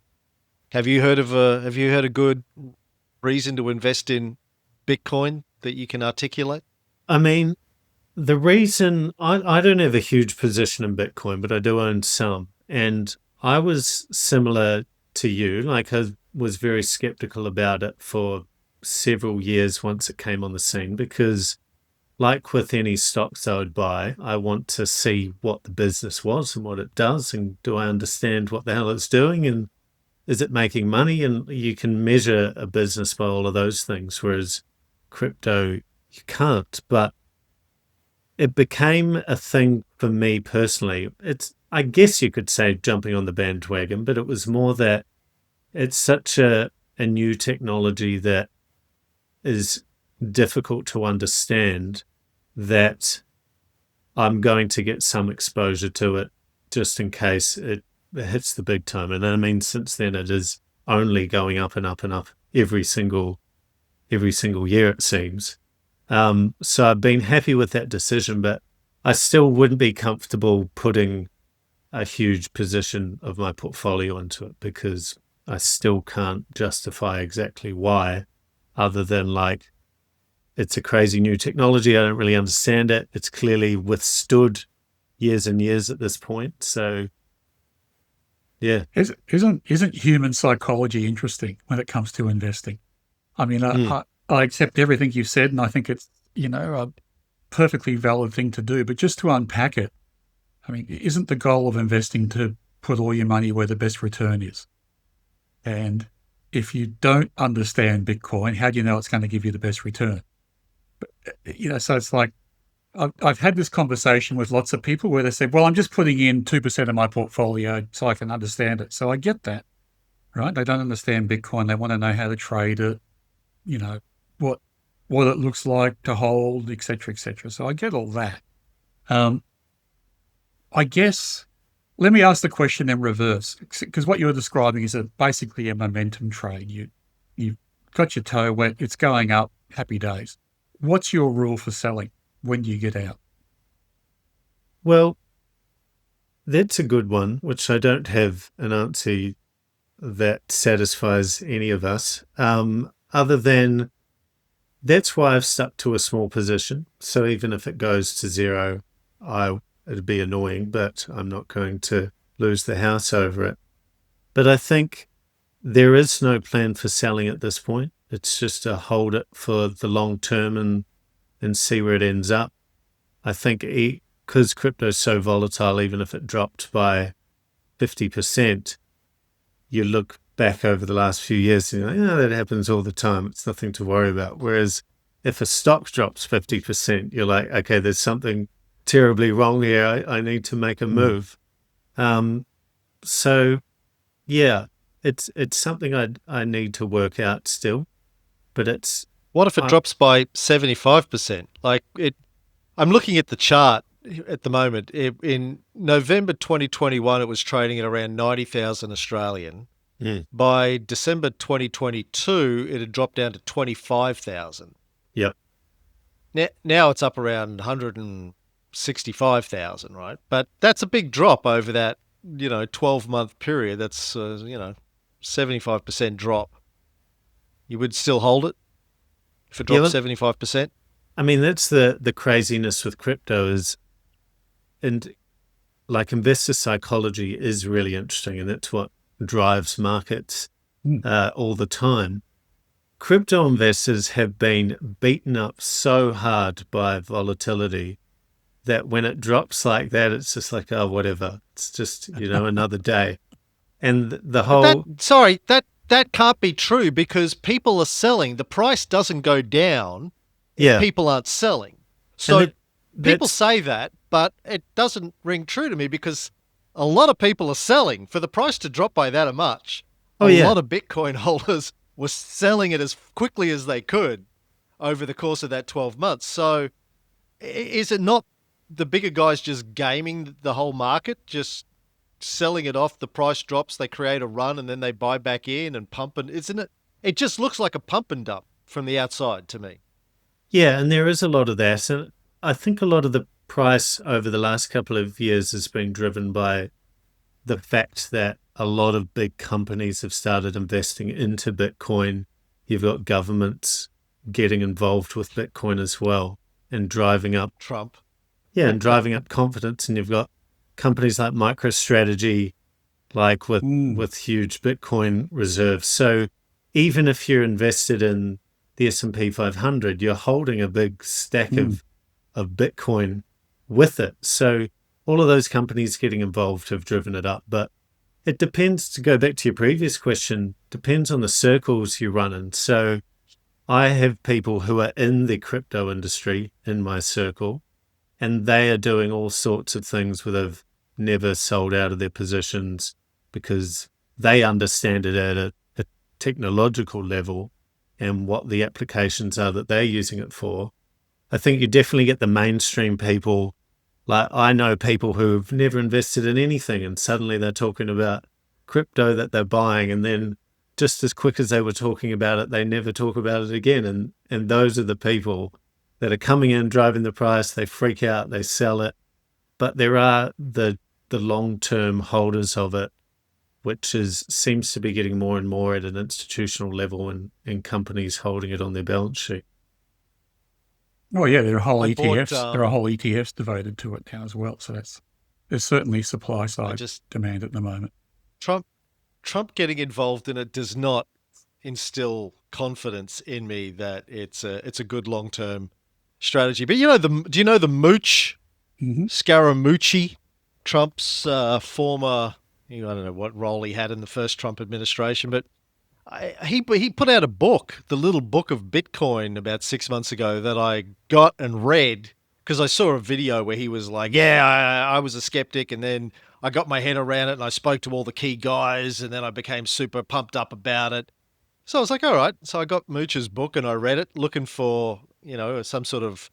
have you heard a good reason to invest in Bitcoin that you can articulate? I mean, the reason I don't have a huge position in Bitcoin, but I do own some, and I was similar to you. I was very skeptical about it for several years once it came on the scene, because like with any stocks I would buy, I want to see what the business was and what it does, and do I understand what the hell it's doing, and is it making money? And you can measure a business by all of those things, whereas crypto you can't. But it became a thing for me personally. It's, I guess you could say, jumping on the bandwagon, but it was more that it's such a new technology that is difficult to understand, that I'm going to get some exposure to it just in case it hits the big time. And I mean, since then it is only going up and up and up every single year, it seems. So I've been happy with that decision, but I still wouldn't be comfortable putting a huge position of my portfolio into it, because I still can't justify exactly why, other than like, it's a crazy new technology. I don't really understand it. It's clearly withstood years and years at this point. So, yeah. Isn't human psychology interesting when it comes to investing? I mean, Mm. I accept everything you've said, and I think it's, a perfectly valid thing to do. But just to unpack it, I mean, isn't the goal of investing to put all your money where the best return is? And if you don't understand Bitcoin, how do you know it's going to give you the best return? But, so it's like, I've had this conversation with lots of people where they say, well, I'm just putting in 2% of my portfolio so I can understand it. So I get that, right? They don't understand Bitcoin. They want to know how to trade it, what it looks like to hold, et cetera, et cetera. So I get all that. I guess, let me ask the question in reverse, because what you're describing is basically a momentum trade. You've got your toe wet, it's going up, happy days. What's your rule for selling? When do you get out? Well, that's a good one, which I don't have an answer that satisfies any of us, other than that's why I've stuck to a small position. So even if it goes to zero, it'd be annoying, but I'm not going to lose the house over it. But I think there is no plan for selling at this point. It's just to hold it for the long term and see where it ends up. I think because crypto is so volatile, even if it dropped by 50%, you look back over the last few years and you're like, that happens all the time. It's nothing to worry about. Whereas if a stock drops 50%, you're like, okay, there's something terribly wrong here. I need to make a move. So yeah, it's something I need to work out still, but it's. What if it drops by 75%? I'm looking at the chart at the moment. In November 2021, it was trading at around 90,000 Australian. By December 2022, it had dropped down to 25,000. Yep. Now it's up around 165,000, right? But that's a big drop over that, 12-month period. That's, 75% drop. You would still hold it if it drops 75%? I mean, that's the craziness with crypto and like investor psychology is really interesting, and that's what drives markets all the time. Crypto investors have been beaten up so hard by volatility that when it drops like that, it's just like, oh, whatever. It's just, another day. And the whole... That can't be true because people are selling. The price doesn't go down if people aren't selling. So people say that, but it doesn't ring true to me because a lot of people are selling. For the price to drop by that much, a lot of Bitcoin holders were selling it as quickly as they could over the course of that 12 months. So is it not the bigger guys just gaming the whole market, just selling it off, the price drops, they create a run, and then they buy back in and pump it, isn't it? It just looks like a pump and dump from the outside to me. Yeah, and there is a lot of that. And I think a lot of the price over the last couple of years has been driven by the fact that a lot of big companies have started investing into Bitcoin. You've got governments getting involved with Bitcoin as well and driving up Trump. Yeah, and driving up confidence. And you've got companies like MicroStrategy, like with huge Bitcoin reserves. So even if you're invested in the S&P 500, you're holding a big stack of Bitcoin with it. So all of those companies getting involved have driven it up. But it depends, to go back to your previous question, depends on the circles you run in. So I have people who are in the crypto industry in my circle, and they are doing all sorts of things where they've never sold out of their positions because they understand it at a technological level and what the applications are that they're using it for. I think you definitely get the mainstream people. Like, I know people who've never invested in anything and suddenly they're talking about crypto that they're buying, and then just as quick as they were talking about it, they never talk about it again. And those are the people that are coming in, driving the price, they freak out, they sell it. But there are the long-term holders of it which seems to be getting more and more at an institutional level and companies holding it on their balance sheet. Oh yeah, there are whole I ETFs. bought, There are whole ETFs devoted to it now as well. So there's certainly supply side demand at the moment. Trump getting involved in it does not instill confidence in me that it's a good long-term strategy. But do you know the Mooch, Scaramucci, Trump's former, I don't know what role he had in the first Trump administration, but he put out a book, the little book of Bitcoin, about 6 months ago that I got and read because I saw a video where he was like, yeah, I was a skeptic, and then I got my head around it and I spoke to all the key guys, and then I became super pumped up about it. So I was like, all right. So I got Mooch's book and I read it looking for, some sort of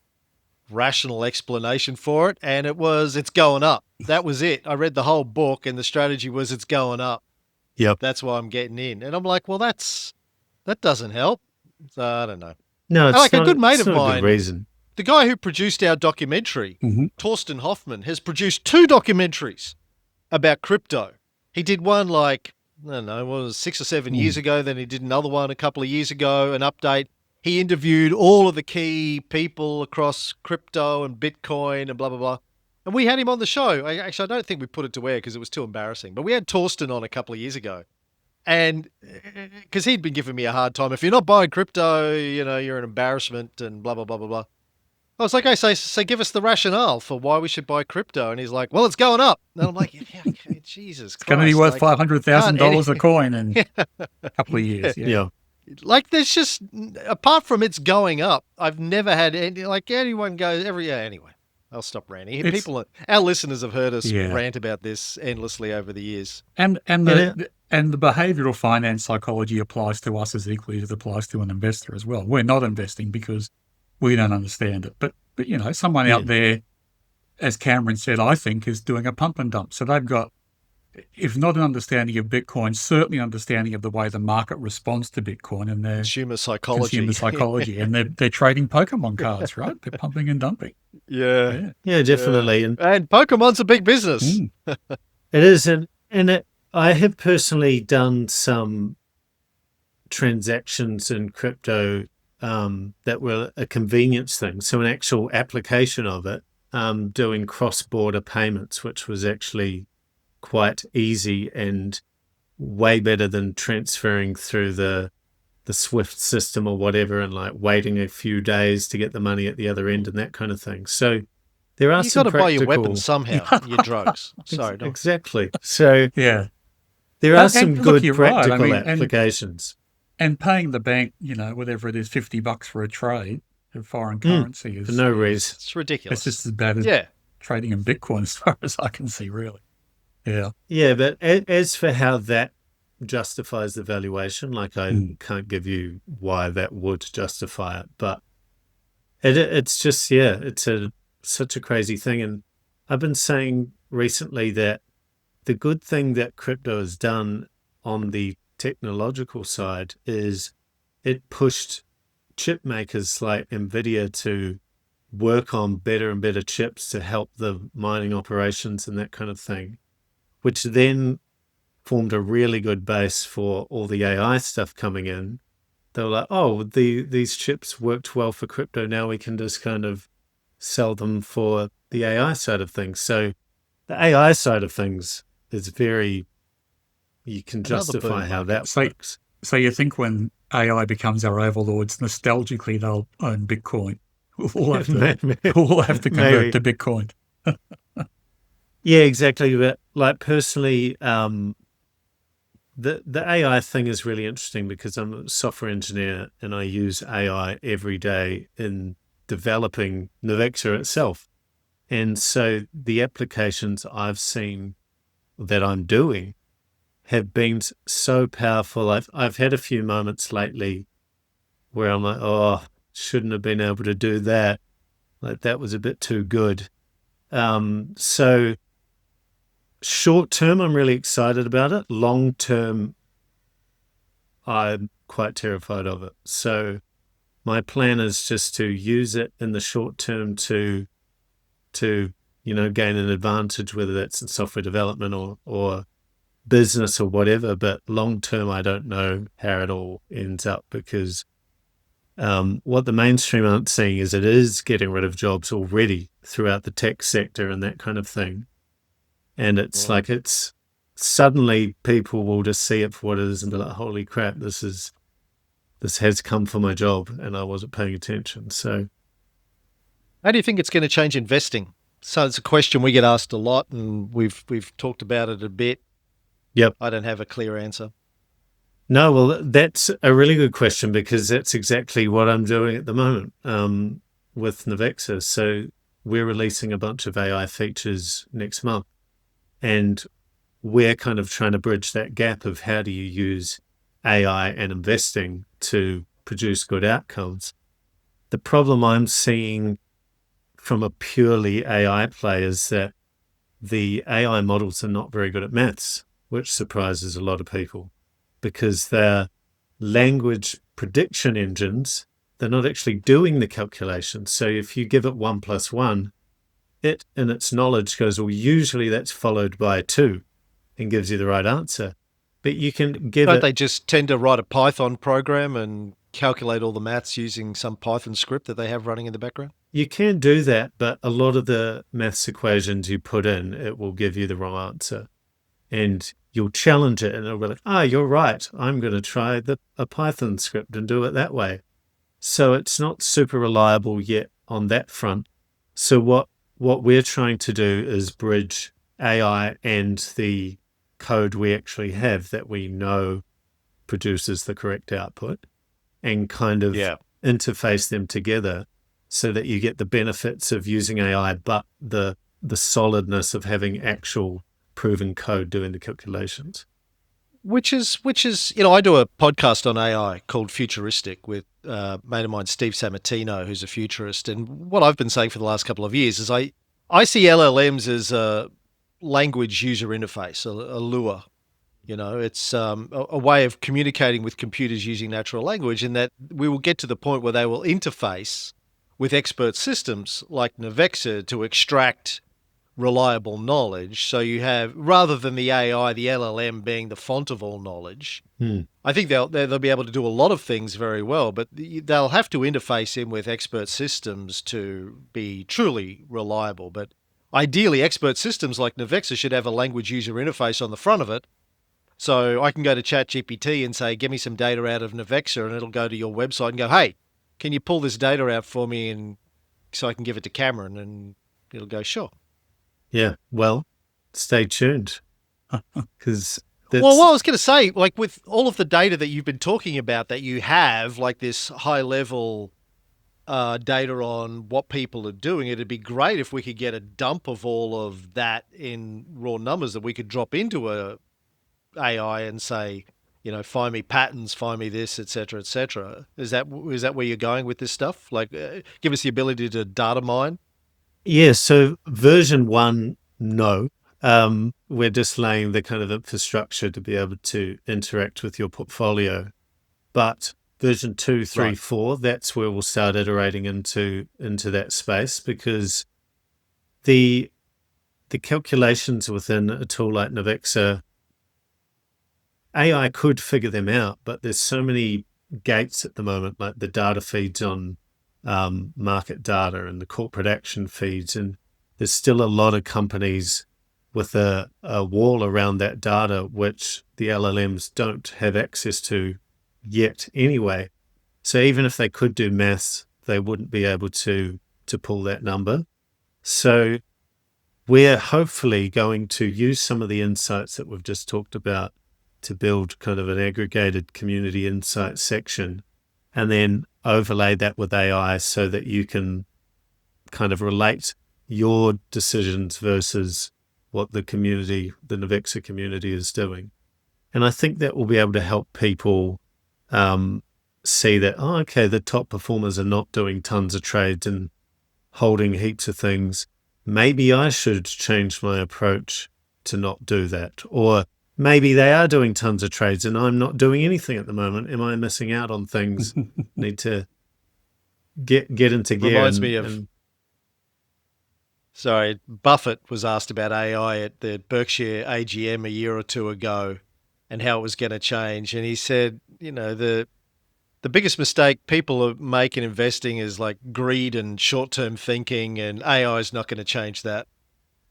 rational explanation for it. And it's going up. That was it. I read the whole book and the strategy was it's going up. Yep. That's why I'm getting in. And I'm like, well, that doesn't help. So I don't know. No, it's like not, a good mate it's of not a mine, good reason. the guy who produced our documentary, Torsten Hoffman, has produced 2 documentaries about crypto. He did one I don't know, what was it, 6 or 7 years ago. Then he did another one a couple of years ago, an update. He interviewed all of the key people across crypto and Bitcoin and blah, blah, blah. And we had him on the show. I don't think we put it to air because it was too embarrassing. But we had Torsten on a couple of years ago. And because he'd been giving me a hard time. If you're not buying crypto, you're an embarrassment and blah, blah, blah, blah, blah. I was like, okay, so give us the rationale for why we should buy crypto. And he's like, well, it's going up. And I'm like, yeah, okay, Jesus Christ. It's going to be worth $500,000 a coin in a couple of years. Yeah. Like, there's just, apart from it's going up, I've never had anyone goes anyway, I'll stop ranting. Our listeners have heard us rant about this endlessly over the years. And the behavioral finance psychology applies to us as equally as it applies to an investor as well. We're not investing because we don't understand it. But someone out there, as Cameron said, I think, is doing a pump and dump. So they've got, if not an understanding of Bitcoin, certainly understanding of the way the market responds to Bitcoin and their consumer psychology. And they're trading Pokemon cards, right? They're pumping and dumping. Yeah, definitely. Yeah. And Pokemon's a big business. It is. And I have personally done some transactions in crypto that were a convenience thing. So an actual application of it, doing cross-border payments, which was actually quite easy and way better than transferring through the SWIFT system or whatever and waiting a few days to get the money at the other end and that kind of thing. So there are some practical... You've got to buy your weapons somehow, your drugs. Sorry. No. Exactly. So there are some good practical applications. And paying the bank, whatever it is, $50 for a trade of foreign currency is... For no reason. It's ridiculous. It's just as bad as trading in Bitcoin as far as I can see, really. Yeah. Yeah, but as for how that justifies the valuation, I can't give you why that would justify it, but it's just, it's such a crazy thing. And I've been saying recently that the good thing that crypto has done on the technological side is it pushed chip makers like NVIDIA to work on better and better chips to help the mining operations and that kind of thing, which then formed a really good base for all the AI stuff coming in. They were like, oh, these chips worked well for crypto. Now we can just kind of sell them for the AI side of things. So the AI side of things is you can justify how that works. So you think when AI becomes our overlords, nostalgically they'll own Bitcoin. We'll have to convert to Bitcoin. Yeah, exactly. But personally, the AI thing is really interesting because I'm a software engineer and I use AI every day in developing Navexa itself. And so the applications I've seen that I'm doing have been so powerful. I've had a few moments lately where I'm like, oh, shouldn't have been able to do that. That was a bit too good. So short term, I'm really excited about it. Long term, I'm quite terrified of it. So my plan is just to use it in the short term to gain an advantage, whether that's in software development or business or whatever, but long term, I don't know how it all ends up, because what the mainstream aren't seeing is it is getting rid of jobs already throughout the tech sector and that kind of thing. And it's like, it's suddenly people will just see it for what it is and be like, holy crap, this has come for my job and I wasn't paying attention. So How do you think it's going to change investing? So it's a question we get asked a lot, and we've talked about it a bit. yep. I don't have a clear answer. No, well, that's a really good question, because that's exactly what I'm doing at the moment with Navexa. So we're releasing a bunch of AI features next month, and we're kind of trying to bridge that gap of how do you use AI and investing to produce good outcomes. The problem I'm seeing from a purely AI play is that the AI models are not very good at maths, which surprises a lot of people, because they're language prediction engines. They're not actually doing the calculations. So if you give it 1 + 1, it in its knowledge goes, well, usually that's followed by 2, and gives you the right answer. But you can give Don't it... they just tend to write a Python program and calculate all the maths using some Python script that they have running in the background? You can do that, but a lot of the maths equations you put in, it will give you the wrong answer. And you'll challenge it and it'll be like, you're right, I'm going to try a Python script and do it that way. So it's not super reliable yet on that front. So what we're trying to do is bridge AI and the code we actually have that we know produces the correct output, and kind of interface them together so that you get the benefits of using AI, but the solidness of having actual proven code doing the calculations. Which is, I do a podcast on AI called Futuristic with a mate of mine, Steve Samatino, who's a futurist. And what I've been saying for the last couple of years is I see LLMs as a language user interface, a Lua. It's a way of communicating with computers using natural language, in that we will get to the point where they will interface with expert systems like Navexa to extract reliable knowledge. So you have, rather than the AI, the LLM being the font of all knowledge. I think they'll be able to do a lot of things very well, but they'll have to interface in with expert systems to be truly reliable. But ideally, expert systems like Navexa should have a language user interface on the front of it. So I can go to ChatGPT and say, give me some data out of Navexa, and it'll go to your website and go, hey, can you pull this data out for me, and so I can give it to Cameron? And it'll go, sure. Yeah, well, stay tuned. Because well, what I was going to say, like with all of the data that you've been talking about that you have, like this high level data on what people are doing, it'd be great if we could get a dump of all of that in raw numbers that we could drop into a AI and say, find me patterns, find me this, et cetera, et cetera. Is that where you're going with this stuff? Like, give us the ability to data mine? Yeah, so version 1, no. We're just laying the kind of infrastructure to be able to interact with your portfolio. But version 2, 3, Right. 4, that's where we'll start iterating into that space, because the calculations within a tool like Navexa, AI could figure them out, but there's so many gates at the moment, like the data feeds on market data and the corporate action feeds, and there's still a lot of companies with a wall around that data, which the LLMs don't have access to yet anyway. So even if they could do maths, they wouldn't be able to pull that number. So we're hopefully going to use some of the insights that we've just talked about to build kind of an aggregated community insight section, and then overlay that with AI so that you can kind of relate your decisions versus what the Navexa community is doing. And I think that will be able to help people see that, okay, the top performers are not doing tons of trades and holding heaps of things. Maybe I should change my approach to not do that. Or maybe they are doing tons of trades and I'm not doing anything at the moment. Am I missing out on things? Need to get into gear. Reminds me of Sorry, Buffett was asked about AI at the Berkshire AGM a year or two ago and how it was going to change. And he said, the biggest mistake people make in investing is like greed and short-term thinking, and AI is not going to change that.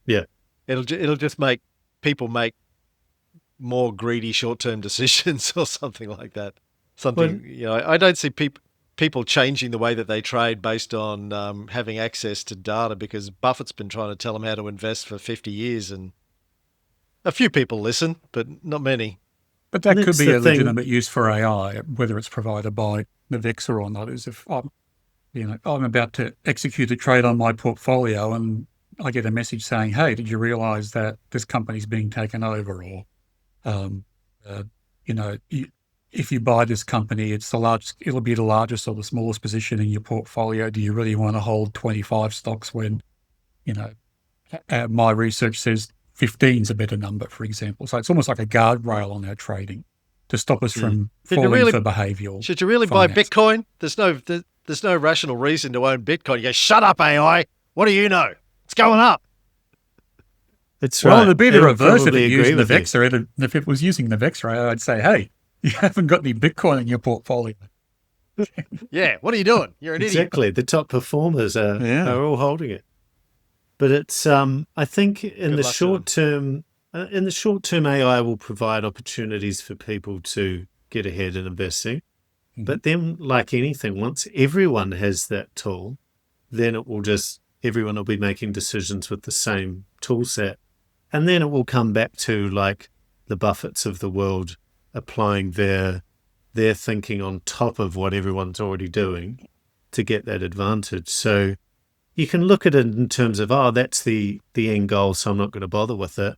Yeah. It'll just make people make more greedy short-term decisions or something like that. I don't see people changing the way that they trade based on having access to data, because Buffett's been trying to tell them how to invest for 50 years, and a few people listen, but not many. But that And could that's be the a thing. legitimate use for AI, whether it's provided by Navexa or not. Is if I'm about to execute a trade on my portfolio and I get a message saying, "Hey, did you realize that this company's being taken over?" Or, um, you know, you, if you buy this company, it'll be the largest or the smallest position in your portfolio. Do you really want to hold 25 stocks when, you know, my research says 15 is a better number, for example? So it's almost like a guardrail on our trading to stop us from falling for behavioral. Should you really buy Bitcoin? There's no rational reason to own Bitcoin. You go, shut up, AI. What do you know? It's going up. It's Well, right. it'd be the It'll reverse if probably it agree used with you. Navexa. If it was using Navexa, I'd say, "Hey, you haven't got any Bitcoin in your portfolio." Yeah, what are you doing? You're an Exactly. The top performers are all holding it. But it's I think in the short term, AI will provide opportunities for people to get ahead in investing. Mhm. But then, like anything, once everyone has that tool, then everyone will be making decisions with the same tool set. And then it will come back to like the Buffetts of the world applying their thinking on top of what everyone's already doing to get that advantage. So you can look at it in terms of, that's the end goal, so I'm not going to bother with it.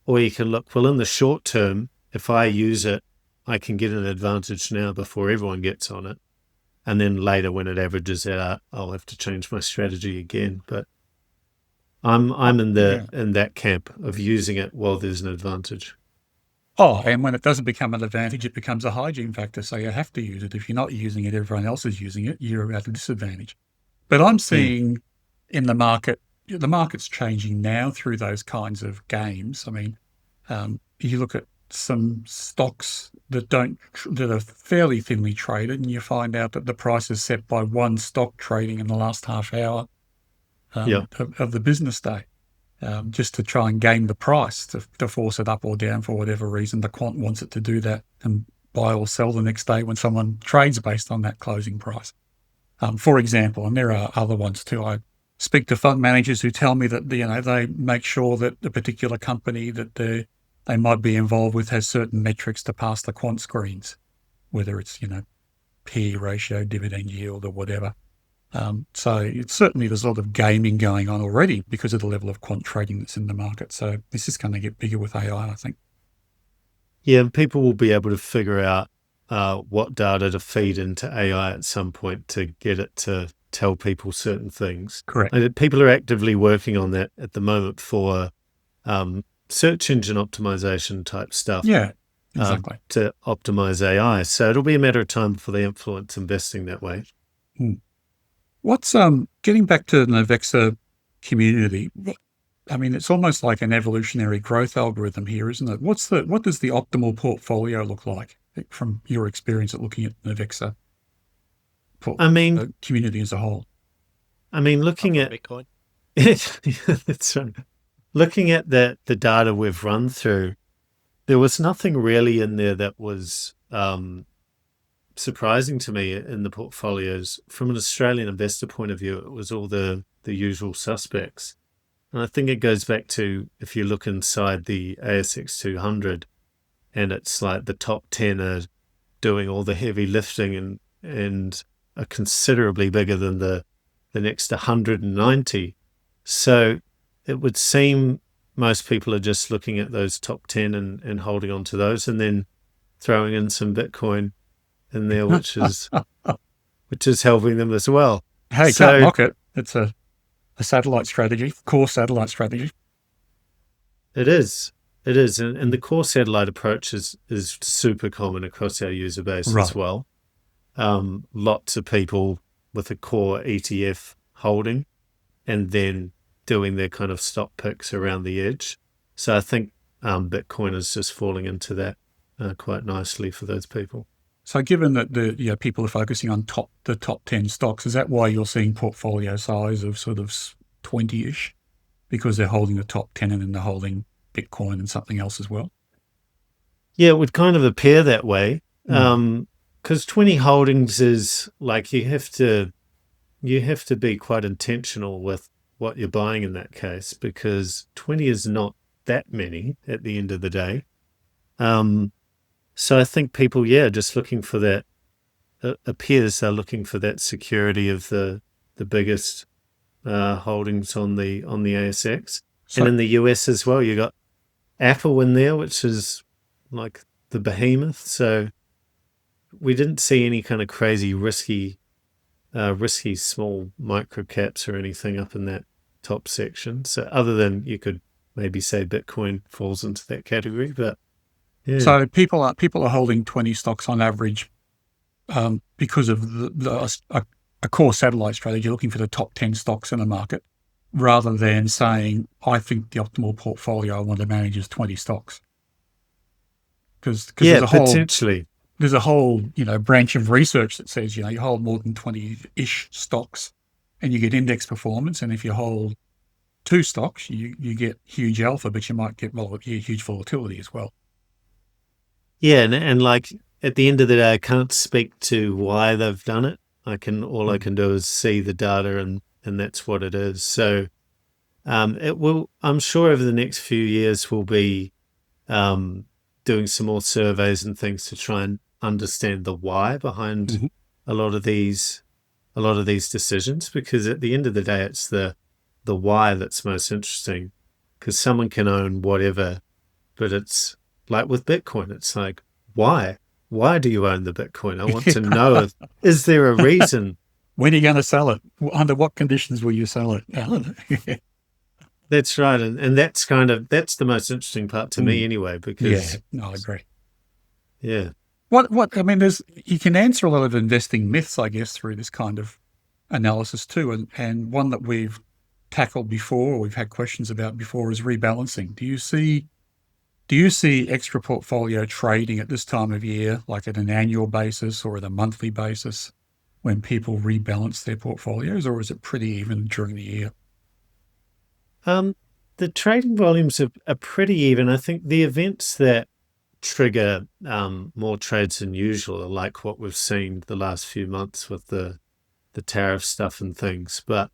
Or you can look, well, in the short term, if I use it, I can get an advantage now before everyone gets on it. And then later when it averages out, I'll have to change my strategy again. But I'm in that camp of using it while there's an advantage. Oh, and when it doesn't become an advantage, it becomes a hygiene factor. So you have to use it. If you're not using it, everyone else is using it, you're at a disadvantage. But I'm seeing in the market's changing now through those kinds of games. I mean, you look at some stocks that are fairly thinly traded, and you find out that the price is set by one stock trading in the last half hour of the business day, just to try and game the price to force it up or down for whatever reason. The quant wants it to do that and buy or sell the next day when someone trades based on that closing price, for example. And there are other ones too. I speak to fund managers who tell me that they make sure that the particular company that they might be involved with has certain metrics to pass the quant screens, whether it's PE ratio, dividend yield, or whatever. So there's a lot of gaming going on already because of the level of quant trading that's in the market. So this is going to get bigger with AI, I think. Yeah, and people will be able to figure out what data to feed into AI at some point to get it to tell people certain things. Correct. People are actively working on that at the moment for search engine optimization type stuff. Yeah, exactly. To optimize AI. So it'll be a matter of time before they influence investing that way. What's getting back to the Navexa community? I mean, it's almost like an evolutionary growth algorithm here, isn't it? What does the optimal portfolio look like from your experience at looking at Navexa? Community as a whole. I mean, looking at Bitcoin. That's right. Looking at the data we've run through, there was nothing really in there that was surprising to me in the portfolios. From an Australian investor point of view, it was all the usual suspects. And I think it goes back to, if you look inside the ASX 200, and it's like the top 10 are doing all the heavy lifting and are considerably bigger than the next 190. So it would seem most people are just looking at those top 10 and holding on to those, and then throwing in some Bitcoin in there, which is helping them as well. Hey, can't knock it. It's a satellite strategy, core satellite strategy. It is. And the core satellite approach is super common across our user base as well. Lots of people with a core ETF holding, and then doing their kind of stock picks around the edge. So I think Bitcoin is just falling into that quite nicely for those people. So given that people are focusing on the top 10 stocks, is that why you're seeing portfolio size of sort of 20-ish? Because they're holding the top 10 and then they're holding Bitcoin and something else as well? Yeah, it would kind of appear that way. Because 20 holdings is like you have to be quite intentional with what you're buying in that case, because 20 is not that many at the end of the day. So I think people, just looking for that. Appears they're looking for that security of the biggest holdings on the ASX, and in the US as well. You got Apple in there, which is like the behemoth. So we didn't see any kind of crazy risky small micro caps or anything up in that top section. So other than you could maybe say Bitcoin falls into that category, but yeah. So people are holding 20 stocks on average because of a core satellite strategy, looking for the top 10 stocks in the market, rather than saying, I think the optimal portfolio I want to manage is 20 stocks. Because potentially. There's a whole, branch of research that says, you hold more than 20-ish stocks and you get index performance. And if you hold 2 stocks, you get huge alpha, but you might get huge volatility as well. Yeah, and like at the end of the day, I can't speak to why they've done it. All I can do is see the data, and that's what it is. So it will. I'm sure over the next few years we'll be doing some more surveys and things to try and understand the why behind a lot of these decisions. Because at the end of the day, it's the why that's most interesting. Because someone can own whatever, but it's like with Bitcoin, it's like, why? Why do you own the Bitcoin? I want to know, is there a reason? When are you going to sell it? Under what conditions will you sell it? That's right. And that's the most interesting part to me anyway, because... I agree. Yeah. You can answer a lot of investing myths, I guess, through this kind of analysis too. And one that we've tackled before, or we've had questions about before, is rebalancing. Do you see extra portfolio trading at this time of year, like at an annual basis or at a monthly basis, when people rebalance their portfolios, or is it pretty even during the year? The trading volumes are pretty even. I think the events that trigger more trades than usual are like what we've seen the last few months with the tariff stuff and things. But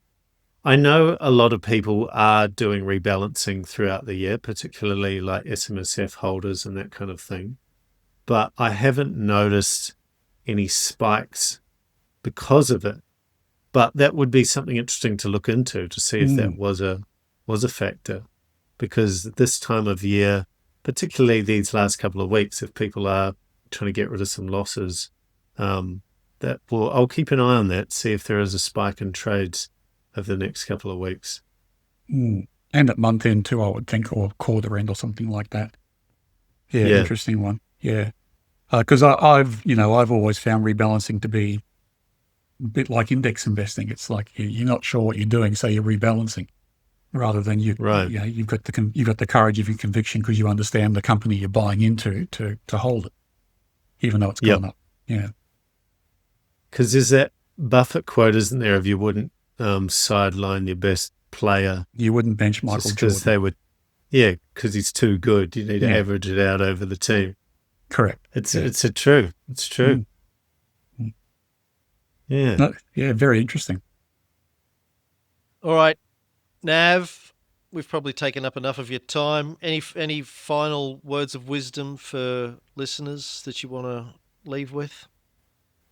I know a lot of people are doing rebalancing throughout the year, particularly like SMSF holders and that kind of thing. But I haven't noticed any spikes because of it. But that would be something interesting to look into to see if that was a factor. Because this time of year, particularly these last couple of weeks, if people are trying to get rid of some losses, I'll keep an eye on that, see if there is a spike in trades over the next couple of weeks. And at month end too, I would think, or quarter end or something like that. Yeah. Interesting one. Yeah. Because I've always found rebalancing to be a bit like index investing. It's like you're not sure what you're doing, so you're rebalancing, rather than you've got the courage of your conviction because you understand the company you're buying into to hold it, even though it's gone up. Yeah. Because there's that Buffett quote, isn't there? If you wouldn't sideline your best player, you wouldn't bench Michael Jordan. Because they would, because he's too good. You need to average it out over the team. Correct. It's true. It's true. Yeah. Very interesting. All right, Nav, we've probably taken up enough of your time. Any final words of wisdom for listeners that you want to leave with?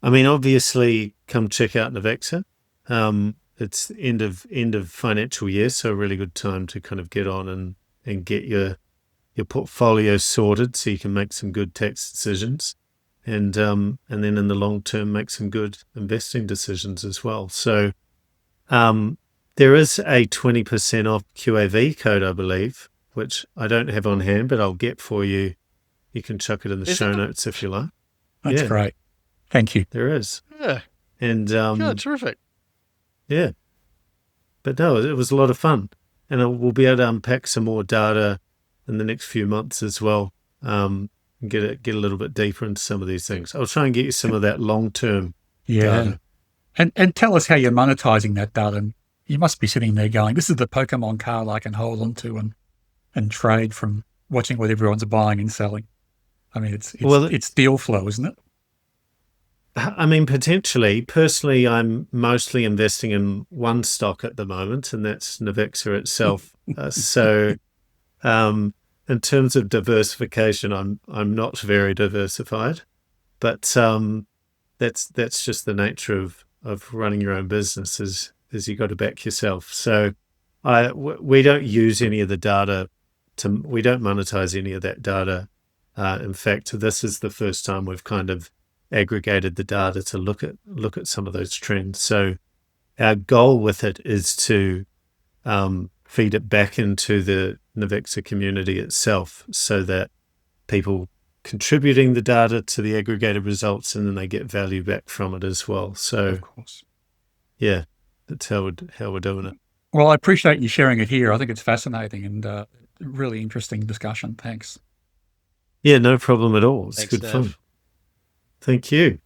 I mean, obviously, come check out Navexa. It's end of financial year, so a really good time to kind of get on and get your portfolio sorted so you can make some good tax decisions, and then in the long term make some good investing decisions as well. So there is a 20% off QAV code, I believe, which I don't have on hand, but I'll get for you. You can chuck it in the show notes if you like. That's great. Thank you. There is. Yeah. And terrific. Yeah. But no, it was a lot of fun. we'll be able to unpack some more data in the next few months as well, and get a little bit deeper into some of these things. I'll try and get you some of that long-term data. And tell us how you're monetizing that data. You must be sitting there going, this is the Pokemon card I can hold on to and trade from watching what everyone's buying and selling. I mean, it's deal flow, isn't it? I mean, potentially. Personally, I'm mostly investing in one stock at the moment, and that's Navexa itself. So in terms of diversification, I'm not very diversified, but that's just the nature of running your own business, is you got to back yourself. So we don't use any of the data we don't monetize any of that data. In fact, this is the first time we've kind of aggregated the data to look at some of those trends. So our goal with it is to feed it back into the Navexa community itself, so that people contributing the data to the aggregated results, and then they get value back from it as well. So, of course, yeah, that's how we're doing it. Well, I appreciate you sharing it here. I think it's fascinating and really interesting discussion. Thanks. Yeah, no problem at all. It's Thanks, good Nav. fun. Thank you.